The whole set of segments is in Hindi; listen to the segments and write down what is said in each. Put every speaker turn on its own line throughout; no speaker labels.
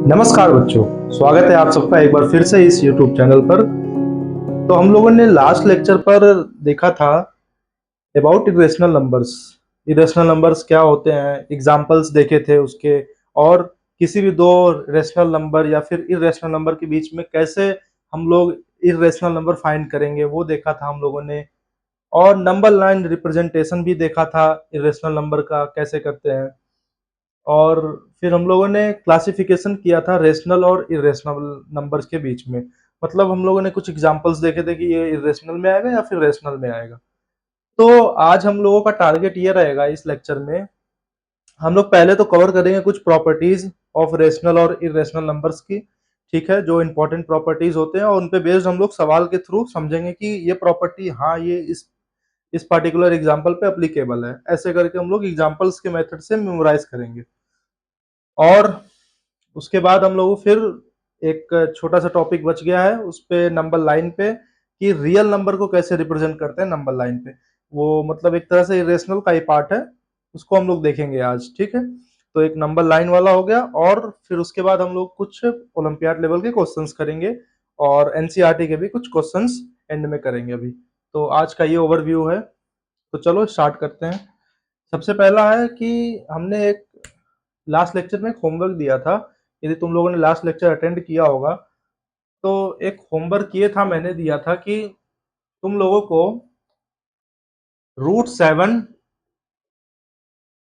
नमस्कार बच्चों, स्वागत है आप सबका एक बार फिर से इस YouTube चैनल पर। तो हम लोगों ने लास्ट लेक्चर पर देखा था about irrational numbers. Irrational numbers क्या होते हैं, एग्जाम्पल्स देखे थे उसके, और किसी भी दो रेशनल नंबर या फिर इरेशनल नंबर के बीच में कैसे हम लोग इरेशनल नंबर फाइंड करेंगे वो देखा था हम लोगों ने। और नंबर लाइन रिप्रेजेंटेशन भी देखा था, इरेशनल नंबर का कैसे करते हैं। और फिर हम लोगों ने क्लासिफिकेशन किया था रेशनल और इरेशनल नंबर्स के बीच में। मतलब हम लोगों ने कुछ एग्जांपल्स देखे थे कि ये इरेशनल में आएगा या फिर रेशनल में आएगा। तो आज हम लोगों का टारगेट ये रहेगा इस लेक्चर में, हम लोग पहले तो कवर करेंगे कुछ प्रॉपर्टीज ऑफ रेशनल और इरेशनल नंबर्स की। ठीक है, जो इंपॉर्टेंट प्रॉपर्टीज होते हैं और उन पे बेस्ड हम लोग सवाल के थ्रू समझेंगे कि ये प्रॉपर्टी हाँ ये इस पर्टिकुलर एग्जाम्पल पे अप्लीकेबल है। ऐसे करके हम लोग एग्जाम्पल्स के मेथड से मेमोराइज करेंगे। और उसके बाद हम लोग फिर एक छोटा सा टॉपिक बच गया है उस पे नंबर लाइन पे, कि रियल नंबर को कैसे रिप्रेजेंट करते हैं नंबर लाइन पे। वो मतलब एक तरह से इरेशनल का ही पार्ट है, उसको हम लोग देखेंगे आज। ठीक है, तो एक नंबर लाइन वाला हो गया, और फिर उसके बाद हम लोग कुछ ओलंपियाड लेवल के क्वेश्चंस करेंगे और एनसीईआरटी के भी कुछ क्वेश्चंस एंड में करेंगे अभी। तो आज का ये ओवरव्यू है, तो चलो स्टार्ट करते हैं। सबसे पहला है कि हमने एक लास्ट लेक्चर में एक होमवर्क दिया था। यदि तुम लोगों ने लास्ट लेक्चर अटेंड किया होगा तो एक होमवर्क ये था, मैंने दिया था कि तुम लोगों को √7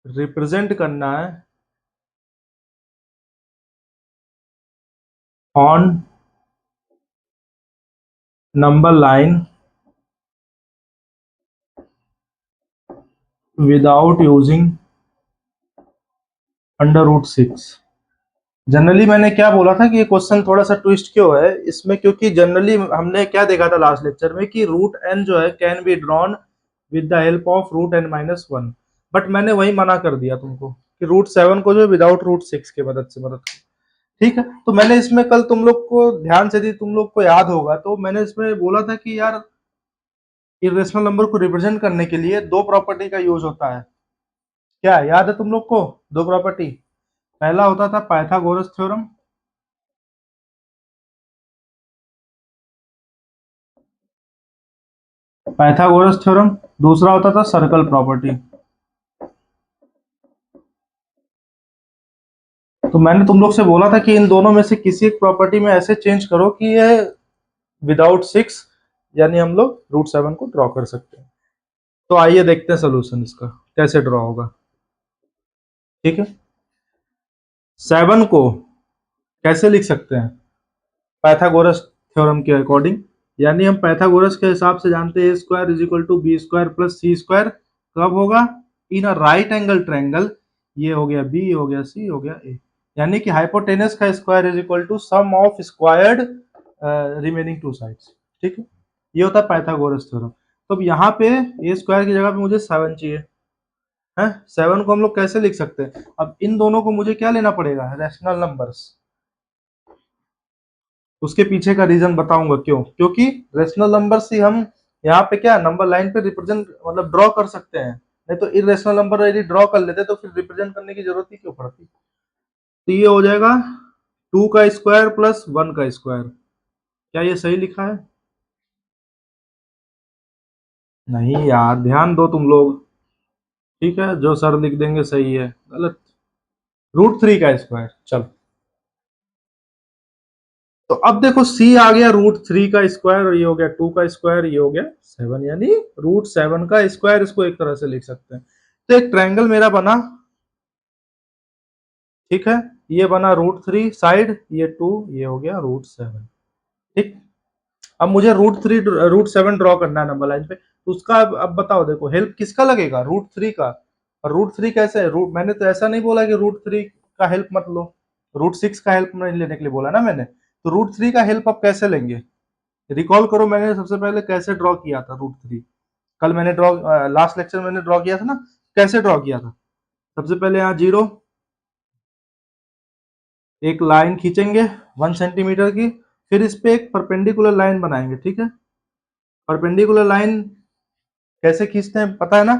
रिप्रेजेंट करना है on number line without using √6। Generally मैंने क्या बोला था कि ये क्वेश्चन थोड़ा सा ट्विस्ट क्यों है इसमें, क्योंकि जनरली हमने क्या देखा था लास्ट लेक्चर में कि √n जो है can be drawn with the help of √n-1। But मैंने वही मना कर दिया तुमको कि √7 को जो है विदाउट √6 के मदद। ठीक है, तो मैंने इसमें कल तुम लोग को ध्यान से, यदि तुम लोग को याद होगा तो मैंने इसमें बोला था कि यार इरेशनल नंबर को रिप्रेजेंट करने के लिए दो प्रॉपर्टी का यूज होता है। क्या याद है तुम लोग को? दो प्रॉपर्टी, पहला होता था पाइथागोरस थ्योरम, दूसरा होता था सर्कल प्रॉपर्टी। तो मैंने तुम लोग से बोला था कि इन दोनों में से किसी एक प्रॉपर्टी में ऐसे चेंज करो कि ये विदाउट 6, यानी हम लोग √7 को ड्रॉ कर सकते हैं। तो आइए देखते हैं सोल्यूशन इसका कैसे ड्रॉ होगा। ठीक है, 7 को कैसे लिख सकते हैं पाइथागोरस थ्योरम के अकॉर्डिंग, यानी हम पाइथागोरस के हिसाब से जानते हैं a² = b² + c² कब होगा? इन अ राइट एंगल ट्रायंगल। ये हो गया b, हो गया c, हो गया a। यानी कि हाइपोटेनस का square is equal to sum of squared remaining two sides. ठीक है, ये होता है पाइथागोरस थ्योरम। तो अब यहाँ पे a स्क्वायर की जगह पे मुझे 7 चाहिए है। 7 को हम लोग कैसे लिख सकते हैं? अब इन दोनों को मुझे क्या लेना पड़ेगा? Rational numbers. उसके पीछे का रीजन बताऊंगा क्यों, क्योंकि रेशनल नंबर से हम यहाँ पे क्या नंबर लाइन पे रिप्रेजेंट मतलब ड्रॉ कर सकते हैं। नहीं तो इरेशनल नंबर यदि ड्रॉ कर लेते तो फिर रिप्रेजेंट करने की जरूरत ही क्यों पड़ती। तो ये हो जाएगा 2 का स्क्वायर प्लस 1 का स्क्वायर। क्या ये सही लिखा है? नहीं यार, ध्यान दो तुम लोग। ठीक है, जो सर लिख देंगे सही है, गलत। √3 का स्क्वायर। चलो, तो अब देखो c आ गया √3 का स्क्वायर, और ये हो गया 2 का स्क्वायर, ये हो गया 7, यानी √7 का स्क्वायर। इसको एक तरह से लिख सकते हैं। तो एक ट्रायंगल मेरा बना। ठीक है, ये बना √3 साइड, ये 2, ये हो गया √7। ठीक, अब मुझे √7 ड्रॉ करना है नंबर लाइन पे। तो उसका अब बताओ, देखो हेल्प किसका लगेगा? √3 का। और √3 कैसे है? रूट मैंने तो ऐसा नहीं बोला कि √3 का हेल्प मत लो, √6 का हेल्प नहीं लेने के लिए बोला ना मैंने। तो √3 का हेल्प आप कैसे लेंगे? रिकॉल करो, मैंने सबसे पहले कैसे ड्रॉ किया था √3। कल मैंने ड्रॉ लास्ट लेक्चर मैंने ड्रॉ किया था ना, कैसे ड्रॉ किया था? सबसे पहले यहाँ 0, एक लाइन खींचेंगे 1 सेंटीमीटर की, फिर इस पे एक परपेंडिकुलर लाइन बनाएंगे। ठीक है, परपेंडिकुलर लाइन कैसे खींचते हैं पता है ना?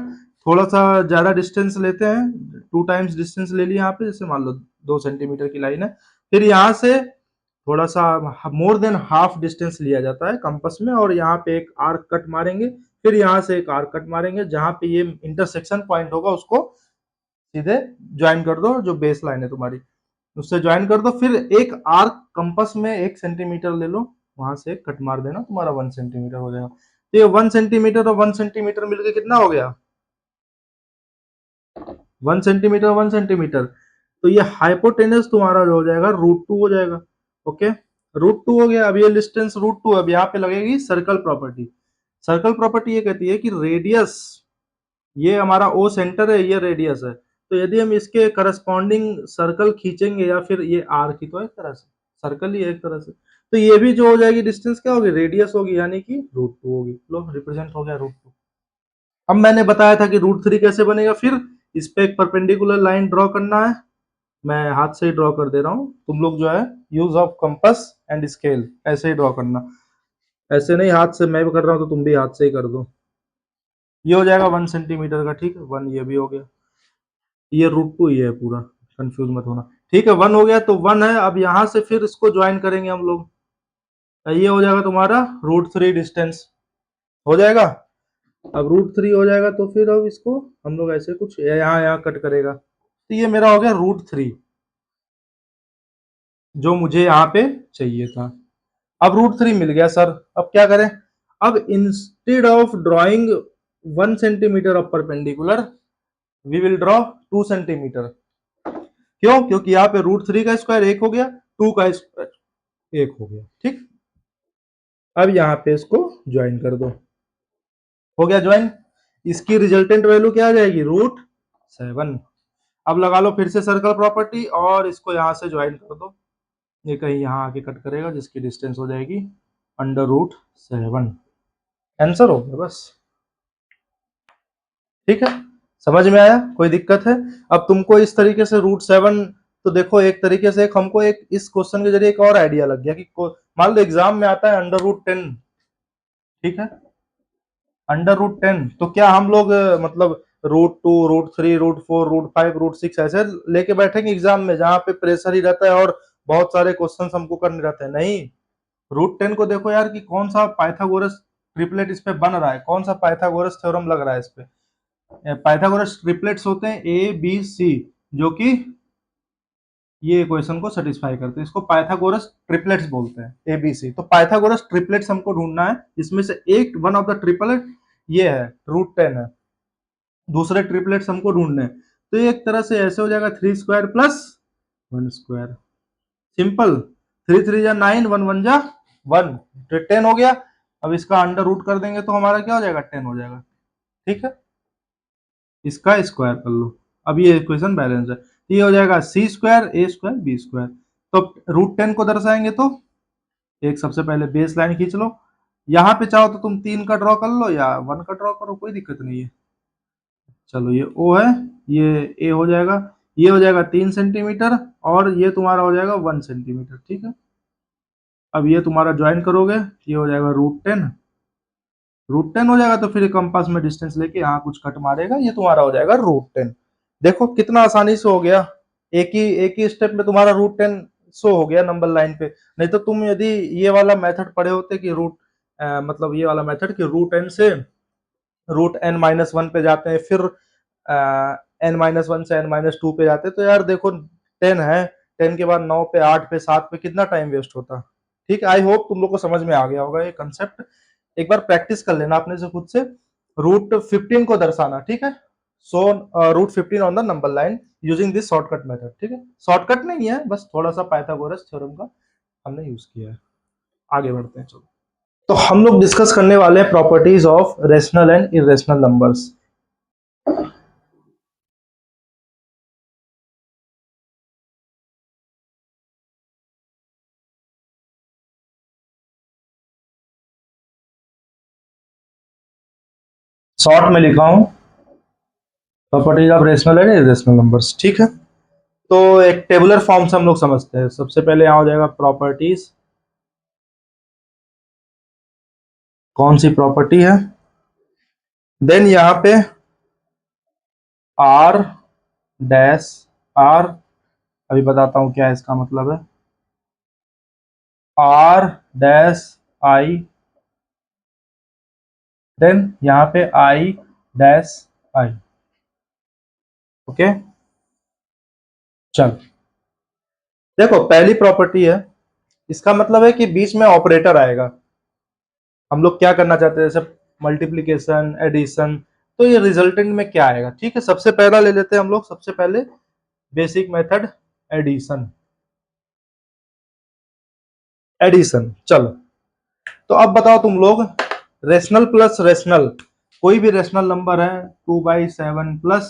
थोड़ा सा ज्यादा डिस्टेंस लेते हैं, 2 टाइम्स डिस्टेंस ले लिया यहाँ पे। जैसे मान लो 2 सेंटीमीटर की लाइन है, फिर यहाँ से थोड़ा सा मोर देन हाफ डिस्टेंस लिया जाता है कंपास में, और यहाँ पे एक आर्क कट मारेंगे, फिर यहाँ से एक आर्क कट मारेंगे, जहां पे ये इंटरसेक्शन पॉइंट होगा उसको सीधे ज्वाइन कर दो, जो बेस लाइन है तुम्हारी उससे ज्वाइन कर दो। फिर एक आर्क कंपास में 1 सेंटीमीटर ले लो, वहां से एक कट मार देना, तुम्हारा 1 सेंटीमीटर हो जाएगा। तो ये 1 सेंटीमीटर और 1 सेंटीमीटर मिलके कितना हो गया, 1 सेंटीमीटर 1 सेंटीमीटर। तो ये हाइपोटेनस तुम्हारा जो हो जाएगा √2 हो जाएगा। ओके, √2 हो गया। अब ये डिस्टेंस √2, अब यहाँ पे लगेगी सर्कल प्रॉपर्टी। सर्कल प्रॉपर्टी ये कहती है कि रेडियस, ये हमारा ओ सेंटर है, ये रेडियस है, तो यदि हम इसके करस्पॉन्डिंग सर्कल खींचेंगे, या फिर ये आर की तो एक तरह से सर्कल ही है एक तरह से, तो ये भी जो हो जाएगी डिस्टेंस क्या होगी, रेडियस होगी, यानी कि √2 होगी। लो रिप्रेजेंट हो गया √2। अब मैंने बताया था कि √3 कैसे बनेगा, फिर इस पे एक परपेंडिकुलर लाइन ड्रॉ करना है। मैं हाथ से ही ड्रॉ कर दे रहा हूँ, तुम लोग जो है use of compass and scale ऐसे ही ड्रॉ करना, ऐसे नहीं हाथ से मैं भी कर रहा हूँ तो तुम भी हाथ से ही कर दो। ये हो जाएगा 1 सेंटीमीटर का, ठीक है, 1 ये भी हो गया, ये √2 ही है पूरा, कंफ्यूज मत होना, ठीक है। 1 हो गया तो 1 है। अब यहाँ से फिर इसको ज्वाइन करेंगे हम लोग, ये हो जाएगा तुम्हारा √3 डिस्टेंस हो जाएगा। अब √3 हो जाएगा तो फिर अब इसको हम लोग ऐसे कुछ यहाँ यहाँ कट करेगा, तो ये मेरा हो गया √3 जो मुझे यहाँ पे चाहिए था। अब √3 मिल गया सर, अब क्या करें, अब instead of drawing 1 centimetre of perpendicular we will draw 2 centimetre. क्यों, क्योंकि यहाँ पे √3 का स्क्वायर 1 हो गया, 2 का स्क्वायर 1 हो गया, ठीक। अब यहाँ पे इसको ज्वाइन कर दो, हो गया ज्वाइन। इसकी रिजल्टेंट वैल्यू क्या आ जाएगी, √7। अब लगा लो फिर से सर्कल प्रॉपर्टी, और इसको यहाँ से ज्वाइन कर दो, ये कहीं यहाँ आके कट करेगा, जिसकी डिस्टेंस हो जाएगी √7। आंसर हो गया बस, ठीक है। समझ में आया, कोई दिक्कत है। अब तुमको इस तरीके से √7, तो देखो एक तरीके से एक हमको एक इस क्वेश्चन के जरिए एक और आइडिया लग गया कि मान लो एग्जाम में आता है √10, ठीक है, √10, तो क्या हम लोग मतलब √2 √3 √4 √5 √6 ऐसे लेके बैठेंगे एग्जाम में, जहां पे प्रेशर ही रहता है और बहुत सारे क्वेश्चन हमको करने रहते हैं, नहीं। √10 को देखो यार कि कौन सा पाइथागोरस ट्रिपलेट इस पे बन रहा है, कौन सा पाइथागोरस थ्योरम लग रहा है इस पे। पाइथागोरस ट्रिपलेट्स होते हैं ए बी सी, जो कि ये इक्वेशन को सेटिस्फाई करते हैं, इसको पाइथागोरस ट्रिपलेट्स बोलते हैं, ए बी सी। तो पाइथागोरस ट्रिपलेट्स हमको ढूंढना है, इसमें से एक वन ऑफ द ट्रिपलेट ये है, √10 है, दूसरे ट्रिपलेट्स हमको ढूंढने हैं। तो ये एक तरह से ऐसे हो जाएगा 3 स्क्वायर प्लस 1 स्क्वायर, सिंपल, 3 3 जा 9, 1 1 जा 1, तो 10 हो गया। अब इसका अंडर रूट कर देंगे तो हमारा क्या हो जाएगा, 10 हो जाएगा, ठीक है। इसका स्क्वायर कर लो, अब ये इक्वेशन बैलेंस है, ये हो जाएगा सी स्क्वायर ए स्क्वायर बी स्क्वायर। तो √10 को दर्शाएंगे तो एक सबसे पहले बेस लाइन खींच लो, यहाँ पे चाहो तो तुम 3 का ड्रॉ कर लो या 1 का ड्रॉ करो, कोई दिक्कत नहीं है। चलो ये ओ है, ये ए हो जाएगा, ये हो जाएगा 3 सेंटीमीटर, और ये तुम्हारा हो जाएगा 1 सेंटीमीटर, ठीक है। अब ये तुम्हारा ज्वाइन करोगे, ये हो जाएगा √10, √10 हो जाएगा, तो फिर कंपास में डिस्टेंस लेके यहाँ कुछ कट मारेगा, ये तुम्हारा हो जाएगा √10। देखो कितना आसानी से हो गया, एक ही स्टेप में तुम्हारा √10 शो हो गया नंबर लाइन पे। नहीं तो तुम यदि ये वाला मेथड पढ़े होते कि मतलब ये वाला मेथड कि √n से √n-1 पे जाते हैं, फिर n-1 से n-2 पे जाते हैं, तो यार देखो 10 है, 10 के बाद 9 पे 8 पे 7 पे कितना टाइम वेस्ट होता। ठीक है, आई होप तुम लोग को समझ में आ गया होगा ये कंसेप्ट। एक बार प्रैक्टिस कर लेना अपने से खुद से, √15 को दर्शाना, ठीक है। सो √15 on the number line using this shortcut method, ठीक है। शॉर्टकट नहीं है, बस थोड़ा सा पाइथागोरस थ्योरम का हमने यूज किया है। आगे बढ़ते हैं, चलो। तो हम लोग डिस्कस करने वाले हैं properties of rational and irrational numbers. Short में लिखा हूं, properties of rational and irrational numbers, ठीक है। तो एक टेबुलर फॉर्म से हम लोग समझते हैं। सबसे पहले यहां हो जाएगा प्रॉपर्टीज, कौन सी प्रॉपर्टी है, देन यहाँ पे आर डैश आर, अभी बताता हूँ क्या इसका मतलब है। आर डैश आई, देन यहाँ पे आई डैश आई। ओके, चल देखो पहली प्रॉपर्टी है, इसका मतलब है कि बीच में ऑपरेटर आएगा। हम लोग क्या करना चाहते हैं, जैसे मल्टीप्लीकेशन, एडिशन, तो ये रिजल्टेंट में क्या आएगा। ठीक है, सबसे पहला ले लेते हैं हम लोग, सबसे पहले बेसिक मेथड एडिशन। एडिशन चलो, तो अब बताओ तुम लोग, रेशनल प्लस रेशनल, कोई भी रेशनल नंबर है 2/7 प्लस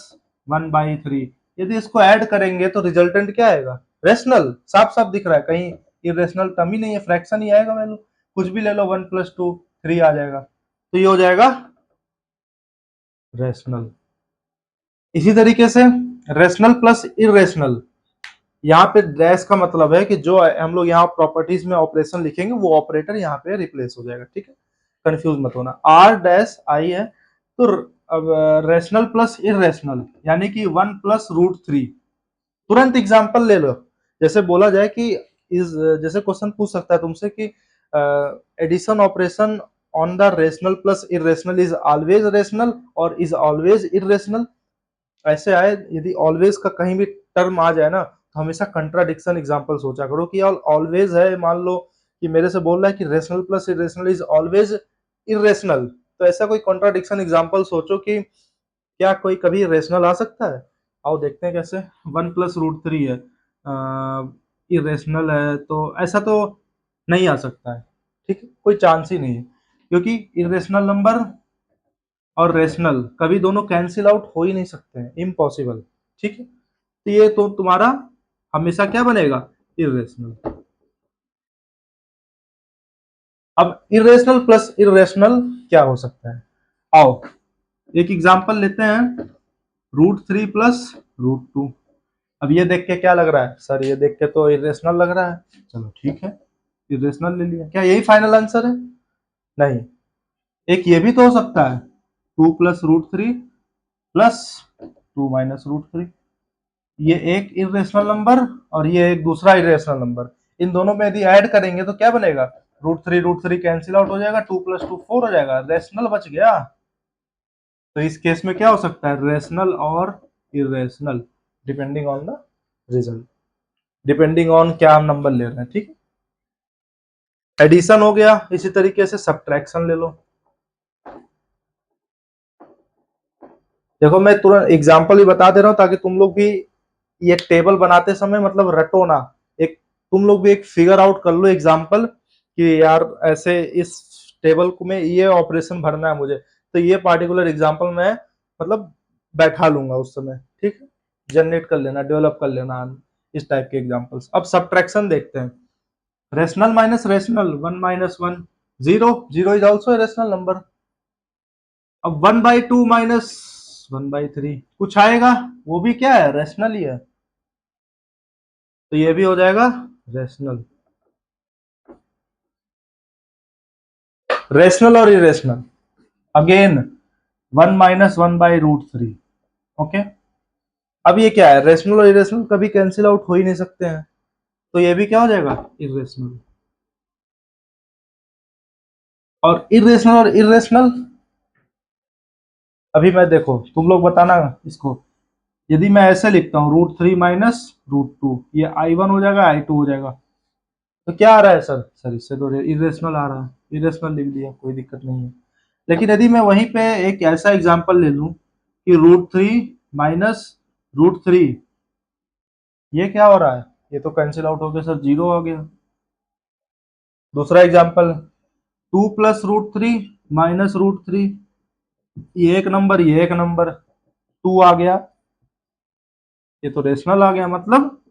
1/3, यदि इसको ऐड करेंगे तो रिजल्टेंट क्या आएगा, रेशनल। साफ साफ दिख रहा है, कहीं इरेशनल टर्म ही नहीं है, फ्रैक्शन ही आएगा। वैल्यू कुछ भी ले लो, 1+2 3 आ जाएगा, तो ये हो जाएगा रेशनल। इसी तरीके से रेशनल प्लस इरेशनल, यहाँ पे डैश का मतलब है कि जो हम लोग यहाँ प्रॉपर्टीज में ऑपरेशन लिखेंगे वो ऑपरेटर यहाँ पे रिप्लेस हो जाएगा। ठीक है, कंफ्यूज मत होना। आर डैश आई है, तो अब रेशनल प्लस इरेशनल यानी कि 1+√3। तुरंत एग्जांपल ले लो, जैसे बोला जाए कि इस, जैसे क्वेश्चन पूछ सकता है तुमसे कि addition operation on the rational plus irrational is always rational और इज ऑलवेज इरेशनल। ऐसे आए, यदि ऑलवेज का कहीं भी टर्म आ जाए ना, तो हमेशा कंट्राडिक्शन एग्जांपल सोचा करो कि ऑलवेज है, मान लो कि मेरे से बोल रहा है कि rational plus irrational is always irrational, तो ऐसा कोई कॉन्ट्राडिक्शन एग्जांपल सोचो कि क्या कोई कभी रेशनल आ सकता है। आओ देखते हैं कैसे। 1+√3 है, इरेशनल है, तो ऐसा तो नहीं आ सकता है। ठीक है, कोई चांस ही नहीं है, क्योंकि इरेशनल नंबर और रेशनल कभी दोनों कैंसिल आउट हो ही नहीं सकते हैं, इम्पॉसिबल। ठीक है, तो ये तो तुम्हारा हमेशा क्या बनेगा, इरेशनल। अब इरेशनल प्लस इरेशनल क्या हो सकता है, आओ एक एग्जांपल लेते हैं, √3 प्लस √2। अब ये देख के क्या लग रहा है सर, ये देख के तो इरेशनल लग रहा है, चलो ठीक है, इरेशनल ले लिया। क्या यही फाइनल आंसर है, नहीं, एक ये भी तो हो सकता है, 2+√3 प्लस 2 - √3। ये एक इरेशनल नंबर और ये एक दूसरा इरेशनल नंबर, इन दोनों में यदि ऐड करेंगे तो क्या बनेगा, √3 कैंसिल आउट हो जाएगा, 2+2 4 हो जाएगा, रेशनल बच गया। तो इस केस में क्या हो सकता है, रेशनल और irrational, depending on the result, depending on क्या हम नंबर ले रहे हैं। ठीक है, एडिशन हो गया। इसी तरीके से सब्ट्रैक्शन ले लो। देखो मैं तुरंत एग्जांपल ही बता दे रहा हूं ताकि तुम लोग भी ये टेबल बनाते समय मतलब रटो ना, एक तुम लोग भी एक फिगर आउट कर लो एग्जांपल कि यार ऐसे इस टेबल को में ये ऑपरेशन भरना है मुझे, तो ये पार्टिकुलर एग्जांपल में मतलब बैठा लूंगा उस समय। ठीक है, जनरेट कर लेना, डेवलप कर लेना इस टाइप के एग्जांपल्स। अब सब्ट्रैक्शन देखते हैं, rational minus rational, 1 - 1 0, 0 is also rational number. अब 1/2 माइनस 1/3 कुछ आएगा, वो भी क्या है, रेशनल ही है, तो ये भी हो जाएगा रेशनल। रेशनल और इरेशनल अगेन 1 - 1/√3। ओके, अब ये क्या है, रेशनल और इरेशनल कभी कैंसिल आउट हो ही नहीं सकते हैं, तो ये भी क्या हो जाएगा, इरेशनल। और इरेशनल और इरेशनल, अभी मैं देखो तुम लोग बताना इसको, यदि मैं ऐसे लिखता हूँ √3 माइनस √2, ये I1 हो जाएगा, I2 हो जाएगा, तो क्या आ रहा है सर, इससे तो इरेशनल आ रहा है, इरेशनल लिख दिया, कोई दिक्कत नहीं है। लेकिन यदि मैं वहीं पे एक ऐसा एग्जांपल ले लूं कि √3 माइनस √3, ये क्या हो रहा है, ये तो कैंसिल आउट हो गया सर, 0 आ गया। दूसरा एग्जांपल, 2+√3 - √3, ये एक नंबर, ये एक नंबर, 2 आ गया, ये तो रेशनल आ गया, मतलब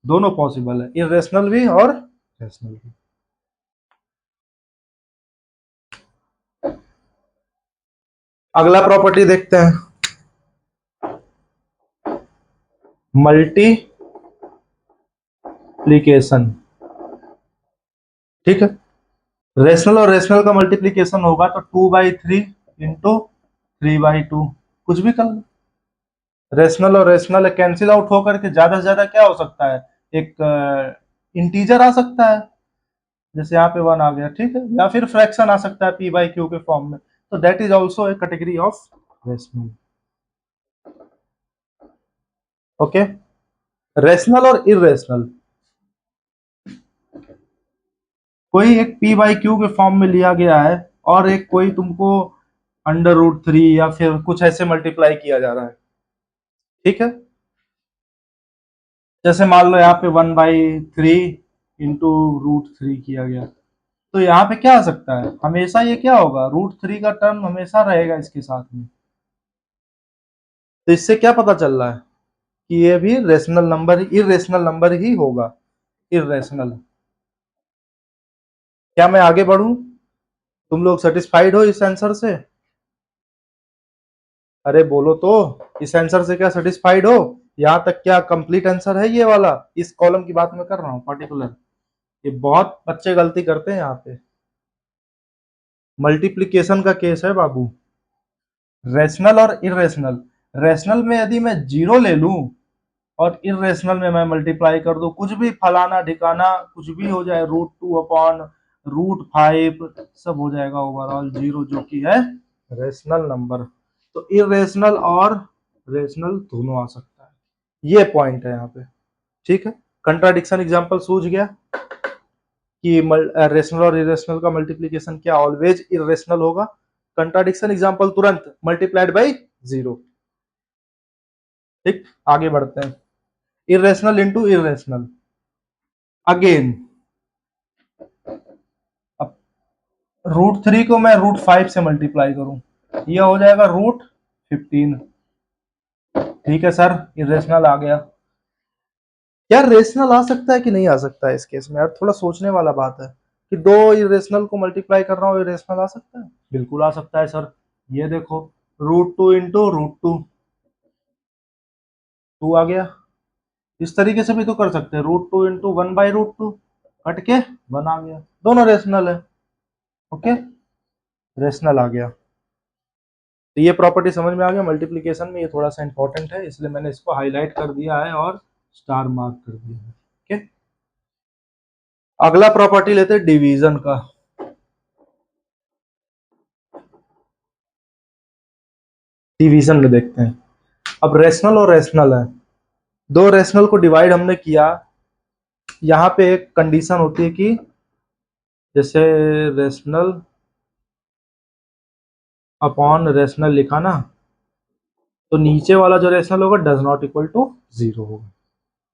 दोनों पॉसिबल है, इरेशनल भी और रेशनल भी। अगला प्रॉपर्टी देखते हैं, मल्टीप्लीकेशन। ठीक है, रेशनल और रेशनल का मल्टीप्लीकेशन होगा तो 2/3 इंटू 3/2, कुछ भी कर लो। रेशनल और रेशनल कैंसिल आउट होकर के ज्यादा से ज्यादा क्या हो सकता है, एक इंटीजर आ सकता है, जैसे यहाँ पे 1 आ गया, ठीक है, या फिर फ्रैक्शन आ सकता है p बाई क्यू के फॉर्म में, तो that is also A category of rational. Okay, rational और इरेशनल, कोई एक p बाई क्यू के फॉर्म में लिया गया है और एक कोई तुमको अंडर रूट 3 या फिर कुछ ऐसे मल्टीप्लाई किया जा रहा है, ठीक है। जैसे मान लो यहाँ पे 1/3 इंटू √3 किया गया, तो यहाँ पे क्या आ सकता है, हमेशा ये क्या होगा, √3 का टर्म हमेशा रहेगा इसके साथ में। तो इससे क्या पता चल रहा है कि ये भी रेशनल नंबर, इरेशनल नंबर ही होगा, इरेशनल। क्या मैं आगे बढ़ूं? तुम लोग सेटिस्फाइड हो इस आंसर से? अरे बोलो तो, इस आंसर से क्या सेटिस्फाइड हो? यहाँ तक क्या कंप्लीट आंसर है ये वाला? इस कॉलम की बात मैं कर रहा हूँ पर्टिकुलर। ये बहुत बच्चे गलती करते हैं यहाँ पे। मल्टीप्लिकेशन का केस है बाबू, रेशनल और इरेशनल। रेशनल में यदि मैं जीरो ले लूं और इरेशनल में मैं मल्टीप्लाई कर दूं, कुछ भी फलाना ढिकाना कुछ भी हो जाए, √2/√5 सब हो जाएगा ओवरऑल जीरो, जो कि है रेशनल नंबर। तो इरेशनल और रेशनल दोनों आ सकता है, ये पॉइंट है यहाँ पे, ठीक है। कंट्राडिक्शन एग्जांपल सूझ गया कि रेशनल और इरेशनल का मल्टीप्लिकेशन क्या ऑलवेज इरेशनल होगा। कंट्राडिक्शन एग्जांपल तुरंत मल्टीप्लाइड बाई जीरो। ठीक, आगे बढ़ते हैं। इरेशनल इंटू इरेशनल, अगेन अब √3 को मैं √5 से मल्टीप्लाई करूं, यह हो जाएगा √15। ठीक है सर, इरेशनल आ गया। यार रेशनल आ सकता है कि नहीं आ सकता है इस केस में? यार थोड़ा सोचने वाला बात है कि दो इरेशनल को मल्टीप्लाई कर रहा हूँ, इरेशनल आ सकता है? बिल्कुल आ सकता है सर। ये देखो, √2 इंटू √2, 2 आ गया। इस तरीके से भी तो कर सकते हैं, √2 इंटू 1/√2, कट के 1 आ गया, दोनों रेशनल है। ओके, रेशनल आ गया। तो ये प्रॉपर्टी समझ में आ गया। मल्टीप्लिकेशन में ये थोड़ा सा इंपॉर्टेंट है, इसलिए मैंने इसको हाईलाइट कर दिया है और स्टार मार्क कर दिया है। ओके, अगला प्रॉपर्टी लेते हैं डिवीजन का। डिवीजन में देखते हैं। अब रेशनल और रेशनल है, दो रेशनल को डिवाइड हमने किया। यहाँ पे एक कंडीशन होती है कि जैसे रेशनल अपॉन रेशनल लिखा ना, तो नीचे वाला जो रेशनल होगा does not equal to zero होगा,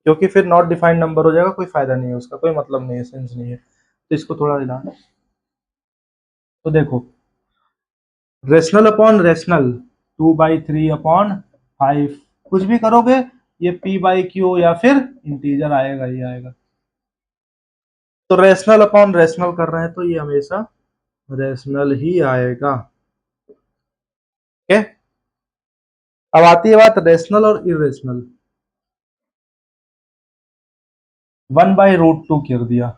क्योंकि फिर नॉट डिफाइंड नंबर हो जाएगा, कोई फायदा नहीं है उसका, कोई मतलब नहीं है, सेंस नहीं है। तो इसको थोड़ा ध्यान। तो देखो, रेशनल अपॉन रेशनल 2/3/5, कुछ भी करोगे ये p बाई क्यू या फिर इंटीजर आएगा ही आएगा। तो रेशनल अपॉन रेशनल कर रहे हैं तो ये हमेशा रेशनल ही आएगा। ओके, अब आती है बात रेशनल और इरेशनल। 1/√2 कर दिया,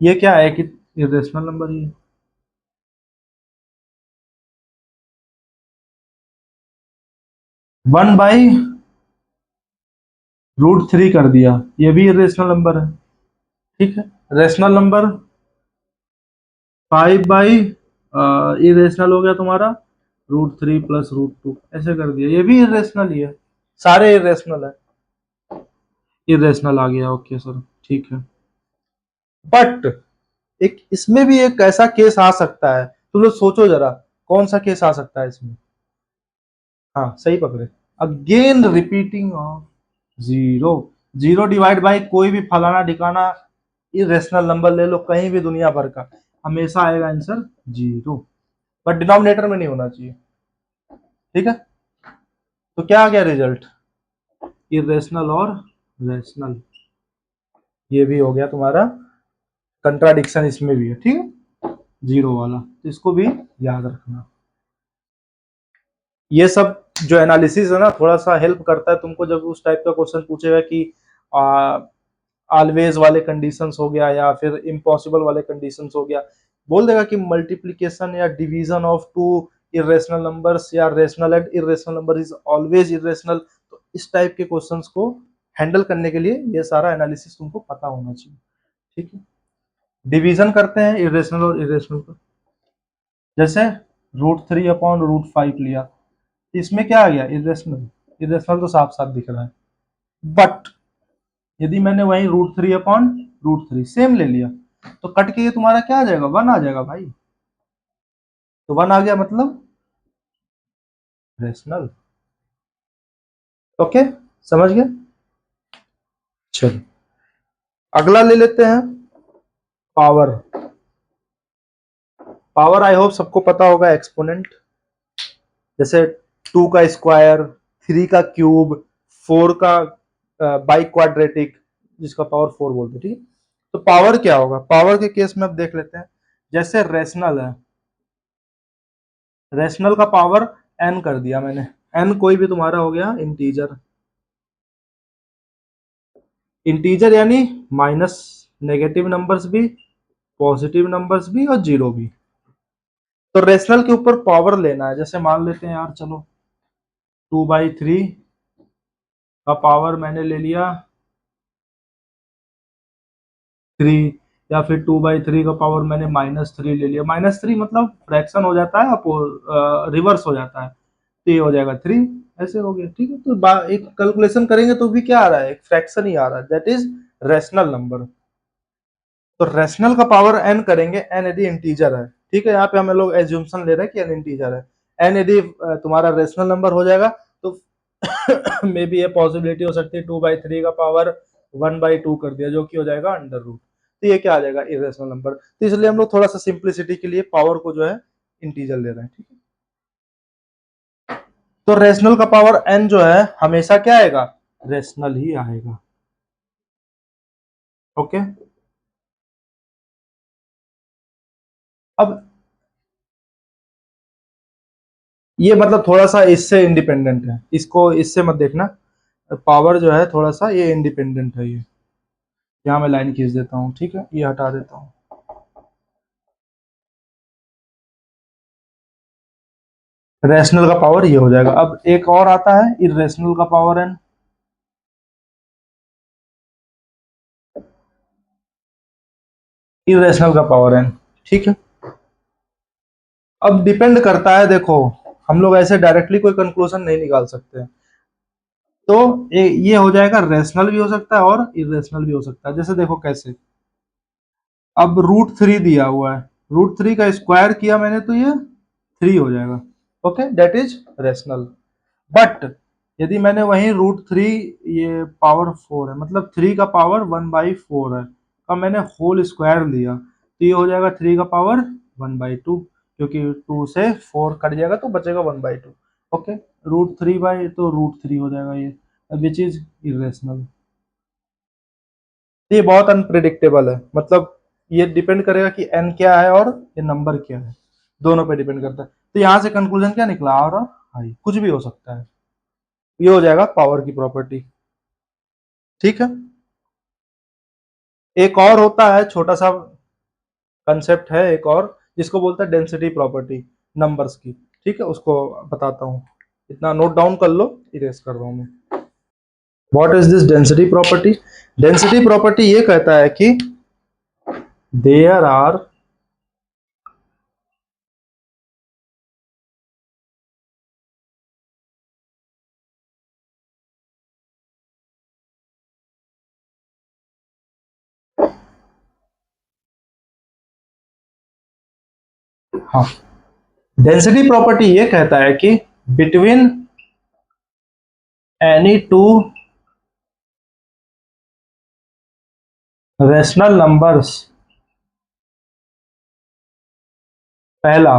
ये क्या है कि इरेशनल नंबर ही है। 1/√3 कर दिया, ये भी इरेशनल नंबर है, ठीक है। रेशनल नंबर 5 बाई इरेशनल हो गया तुम्हारा √3 प्लस √2, ऐसे कर दिया, ये भी इरेशनल ही है, सारे इरेशनल है, इरेशनल आ गया। ओके सर, ठीक है। बट एक इसमें भी एक ऐसा केस आ सकता है, तुम लोग सोचो जरा, कौन सा केस आ सकता है इसमें? हाँ सही पकड़े, again repeating of zero. Zero divide by कोई भी फलाना ठिकाना इरेशनल नंबर ले लो, कहीं भी दुनिया भर का, हमेशा आएगा आंसर जीरो, बट डिनोमिनेटर में नहीं होना चाहिए, ठीक है। तो क्या आ गया रिजल्ट, इरेशनल और रेशनल, ये भी हो गया तुम्हारा। कंट्राडिक्शन इसमें भी है, ठीक है, जीरो वाला, तो इसको भी याद रखना। ये सब जो एनालिसिस है ना, थोड़ा सा हेल्प करता है तुमको जब उस टाइप का क्वेश्चन पूछेगा कि ऑलवेज वाले कंडीशंस हो गया या फिर इम्पॉसिबल वाले कंडीशंस हो गया, बोल देगा कि मल्टीप्लिकेशन या division of two irrational numbers या rational and irrational number is always irrational. तो इस टाइप के क्वेश्चंस को हैंडल करने के लिए ये सारा एनालिसिस तुमको पता होना चाहिए, ठीक है। डिवीजन करते हैं इरेशनल और इरेशनल को। जैसे √3/√5 लिया, तो इसमें क्या आ गया, इरेशनल। इरेशनल तो साफ साफ दिख रहा है। बट यदि मैंने वही √3/√3 सेम ले लिया, तो कट के ये तुम्हारा क्या आ जाएगा, 1 आ जाएगा भाई। तो 1 आ गया मतलब रेशनल। ओके, समझ गए। चलो अगला ले लेते हैं, पावर। पावर आई होप सबको पता होगा, एक्सपोनेंट। जैसे 2 का स्क्वायर, 3 का क्यूब, 4 का बाई क्वाड्रेटिक, जिसका पावर 4 बोलते हैं, ठीक है। तो पावर क्या होगा, पावर के केस में अब देख लेते हैं। जैसे रेशनल है, रेशनल का पावर n कर दिया मैंने। n कोई भी तुम्हारा हो गया इंटीजर। इंटीजर यानी माइनस, नेगेटिव नंबर्स भी, पॉजिटिव नंबर्स भी और जीरो भी। तो रेशनल के ऊपर पावर लेना है। जैसे मान लेते हैं यार, चलो 2/3 का पावर मैंने ले लिया 3, या फिर 2/3 का पावर मैंने -3 ले लिया। -3 मतलब फ्रैक्शन हो जाता है, रिवर्स हो जाता है, तो ये हो जाएगा 3। ऐसे हो गया, ठीक है। तो एक कैलकुलेशन करेंगे तो भी क्या आ रहा है, एक फ्रैक्शन ही आ रहा है, दैट इज रेशनल नंबर। तो रेशनल का पावर n करेंगे, n यदि इंटीजर है, ठीक है। यहाँ पे हम लोग एज्यूमशन ले रहे हैं कि n इंटीजर है। n यदि तुम्हारा रेशनल नंबर हो जाएगा, तो मे बी ये पॉसिबिलिटी हो सकती है 2/3 का पावर 1/2 कर दिया, जो कि हो जाएगा अंडर रूट। तो ये क्या आ जाएगा, इरेशनल नंबर। तो इसलिए हम लोग थोड़ा सा सिंप्लिसिटी के लिए पावर को जो है इंटीजर ले रहे हैं, ठीक है। तो रेशनल का पावर n जो है हमेशा क्या आएगा, रेशनल ही आएगा। ओके, अब ये मतलब थोड़ा सा इससे इंडिपेंडेंट है, इसको इससे मत देखना। पावर जो है थोड़ा सा ये इंडिपेंडेंट है। ये यहाँ मैं लाइन खींच देता हूँ, ठीक है, ये हटा देता हूँ। रैशनल का पावर ये हो जाएगा। अब एक और आता है इरेशनल का पावर n। इरेशनल का पावर n, ठीक है। अब डिपेंड करता है, देखो हम लोग ऐसे डायरेक्टली कोई कंक्लूजन नहीं निकाल सकते। तो ये हो जाएगा, रेशनल भी हो सकता है और इरेशनल भी हो सकता है। जैसे देखो कैसे, अब √3 दिया हुआ है, √3 का स्क्वायर किया मैंने तो ये 3 हो जाएगा। Okay, that is rational. But यदि मैंने वही √3, ये पावर 4 है, मतलब 3 का पावर 1/4 है, अब मैंने होल स्क्वायर लिया, तो ये हो जाएगा 3 का पावर 1/2, क्योंकि 2 से 4 कट जाएगा तो बचेगा 1/2। ओके, √3 बाई तो √3 हो जाएगा ये, विच इज इरेशनल। ये बहुत अनप्रिडिक्टेबल है, मतलब ये डिपेंड करेगा कि n क्या है और ये नंबर क्या है, दोनों पे डिपेंड करता है। तो यहाँ से कंक्लूजन क्या निकला, और हाई, कुछ भी हो सकता है। ये हो जाएगा पावर की प्रॉपर्टी, ठीक है। एक और होता है, छोटा सा कंसेप्ट है एक और, जिसको बोलते हैं डेंसिटी प्रॉपर्टी नंबर्स की, ठीक है। उसको बताता हूँ, इतना नोट डाउन कर लो, इरेज कर रहा हूँ मैं। What is this density property. Density property ये कहता है कि देयर आर हाँ, डेंसिटी प्रॉपर्टी ये कहता है कि between any two rational numbers, पहला,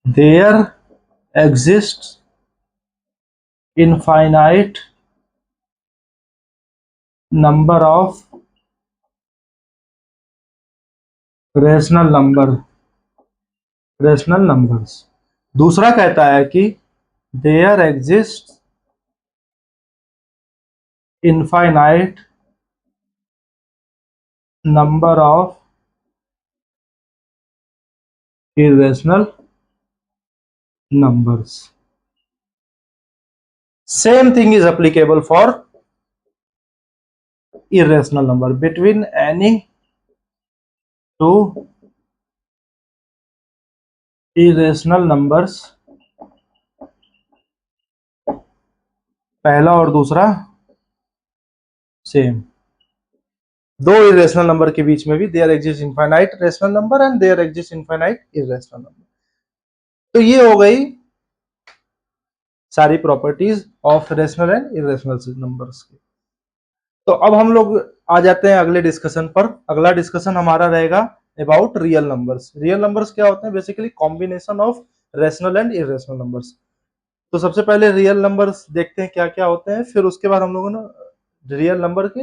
there exist infinite number of rational number, rational numbers. दूसरा कहता है कि there exist infinite number of irrational numbers. Same thing is applicable for irrational number. Between any two irrational numbers, पहला और दूसरा सेम। दो इरेशनल नंबर के बीच में भी there exist infinite rational number and there exist infinite irrational number. तो ये हो गई सारी properties of rational and irrational numbers की। तो अब हम लोग आ जाते हैं अगले डिस्कशन पर। अगला डिस्कशन हमारा रहेगा about real numbers. Real numbers क्या होते हैं? Basically combination of rational and irrational numbers. तो सबसे पहले रियल नंबर्स देखते हैं क्या क्या होते हैं, फिर उसके बाद हम लोगों ने रियल नंबर के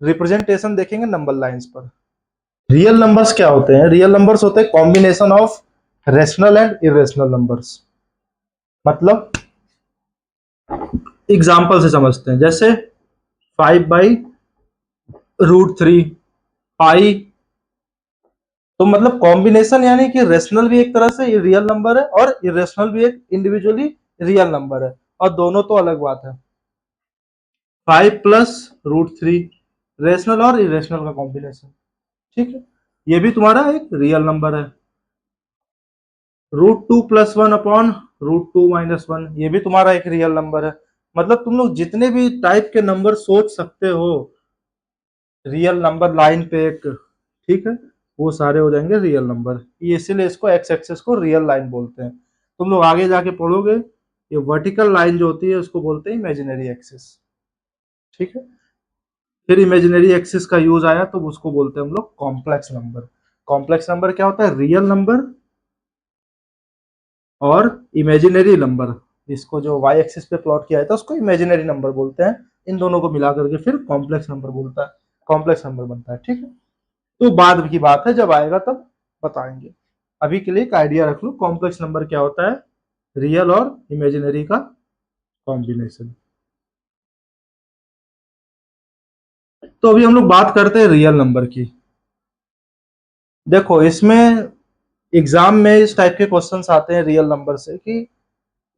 रिप्रेजेंटेशन देखेंगे नंबर लाइंस पर। रियल नंबर्स क्या होते हैं? रियल नंबर्स होते हैं combination of rational and irrational numbers. मतलब एग्जाम्पल से समझते हैं, जैसे 5/√3 पाई। तो मतलब कॉम्बिनेशन यानी कि रेशनल भी एक तरह से रियल नंबर है और इरेशनल भी एक इंडिविजुअली रियल नंबर है, और दोनों तो अलग बात है। 5+√3 रेशनल और इरेशनल का कॉम्बिनेशन, ठीक है, ये भी तुम्हारा एक रियल नंबर है। √2+1/√2-1 ये भी तुम्हारा एक रियल नंबर है। मतलब तुम लोग जितने भी टाइप के नंबर सोच सकते हो रियल नंबर लाइन पे एक, ठीक है, वो सारे हो जाएंगे रियल नंबर। ये इसीलिए इसको एक्स एक्सेस को रियल लाइन बोलते हैं। तुम लोग आगे जाके पढ़ोगे, ये वर्टिकल लाइन जो होती है उसको बोलते हैं इमेजिनरी एक्सिस, ठीक है। फिर इमेजिनरी एक्सिस का यूज आया तो उसको बोलते हैं हम लोग कॉम्प्लेक्स नंबर। कॉम्प्लेक्स नंबर क्या होता है? रियल नंबर और इमेजिनरी नंबर, इसको जो वाई एक्सिस पे प्लॉट किया था उसको इमेजिनरी नंबर बोलते हैं। इन दोनों को मिला करके फिर कॉम्प्लेक्स नंबर बोलता है, कॉम्प्लेक्स नंबर बनता है, ठीक है। तो बाद की बात है, जब आएगा तब बताएंगे। अभी के लिए एक आइडिया रख लो, कॉम्प्लेक्स नंबर क्या होता है? रियल और इमेजिनरी का कॉम्बिनेशन। तो अभी हम लोग बात करते हैं रियल नंबर की। देखो इसमें एग्जाम में इस टाइप के क्वेश्चंस आते हैं रियल नंबर से, कि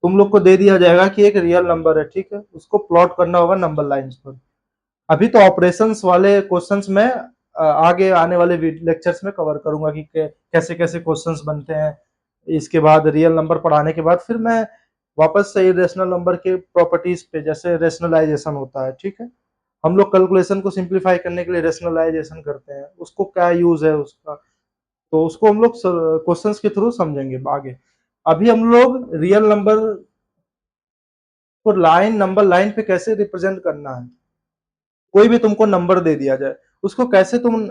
तुम लोग को दे दिया जाएगा कि एक रियल नंबर है, ठीक है, उसको प्लॉट करना होगा नंबर लाइंस पर। अभी तो ऑपरेशंस वाले क्वेश्चंस में आगे आने वाले लेक्चर्स में कवर करूंगा कि कैसे कैसे क्वेश्चंस बनते हैं। इसके बाद रियल नंबर पढ़ाने के बाद फिर मैं वापस से रेशनल नंबर के प्रॉपर्टीज पे, जैसे रेशनलाइजेशन होता है, ठीक है, हम लोग कैलकुलेशन को सिंप्लीफाई करने के लिए रेशनलाइजेशन करते हैं, उसको क्या यूज है उसका, तो उसको हम लोग क्वेश्चंस के थ्रू समझेंगे आगे। अभी हम लोग रियल नंबर को लाइन नंबर लाइन पे कैसे रिप्रेजेंट करना है। कोई भी तुमको नंबर दे दिया जाए, उसको कैसे तुम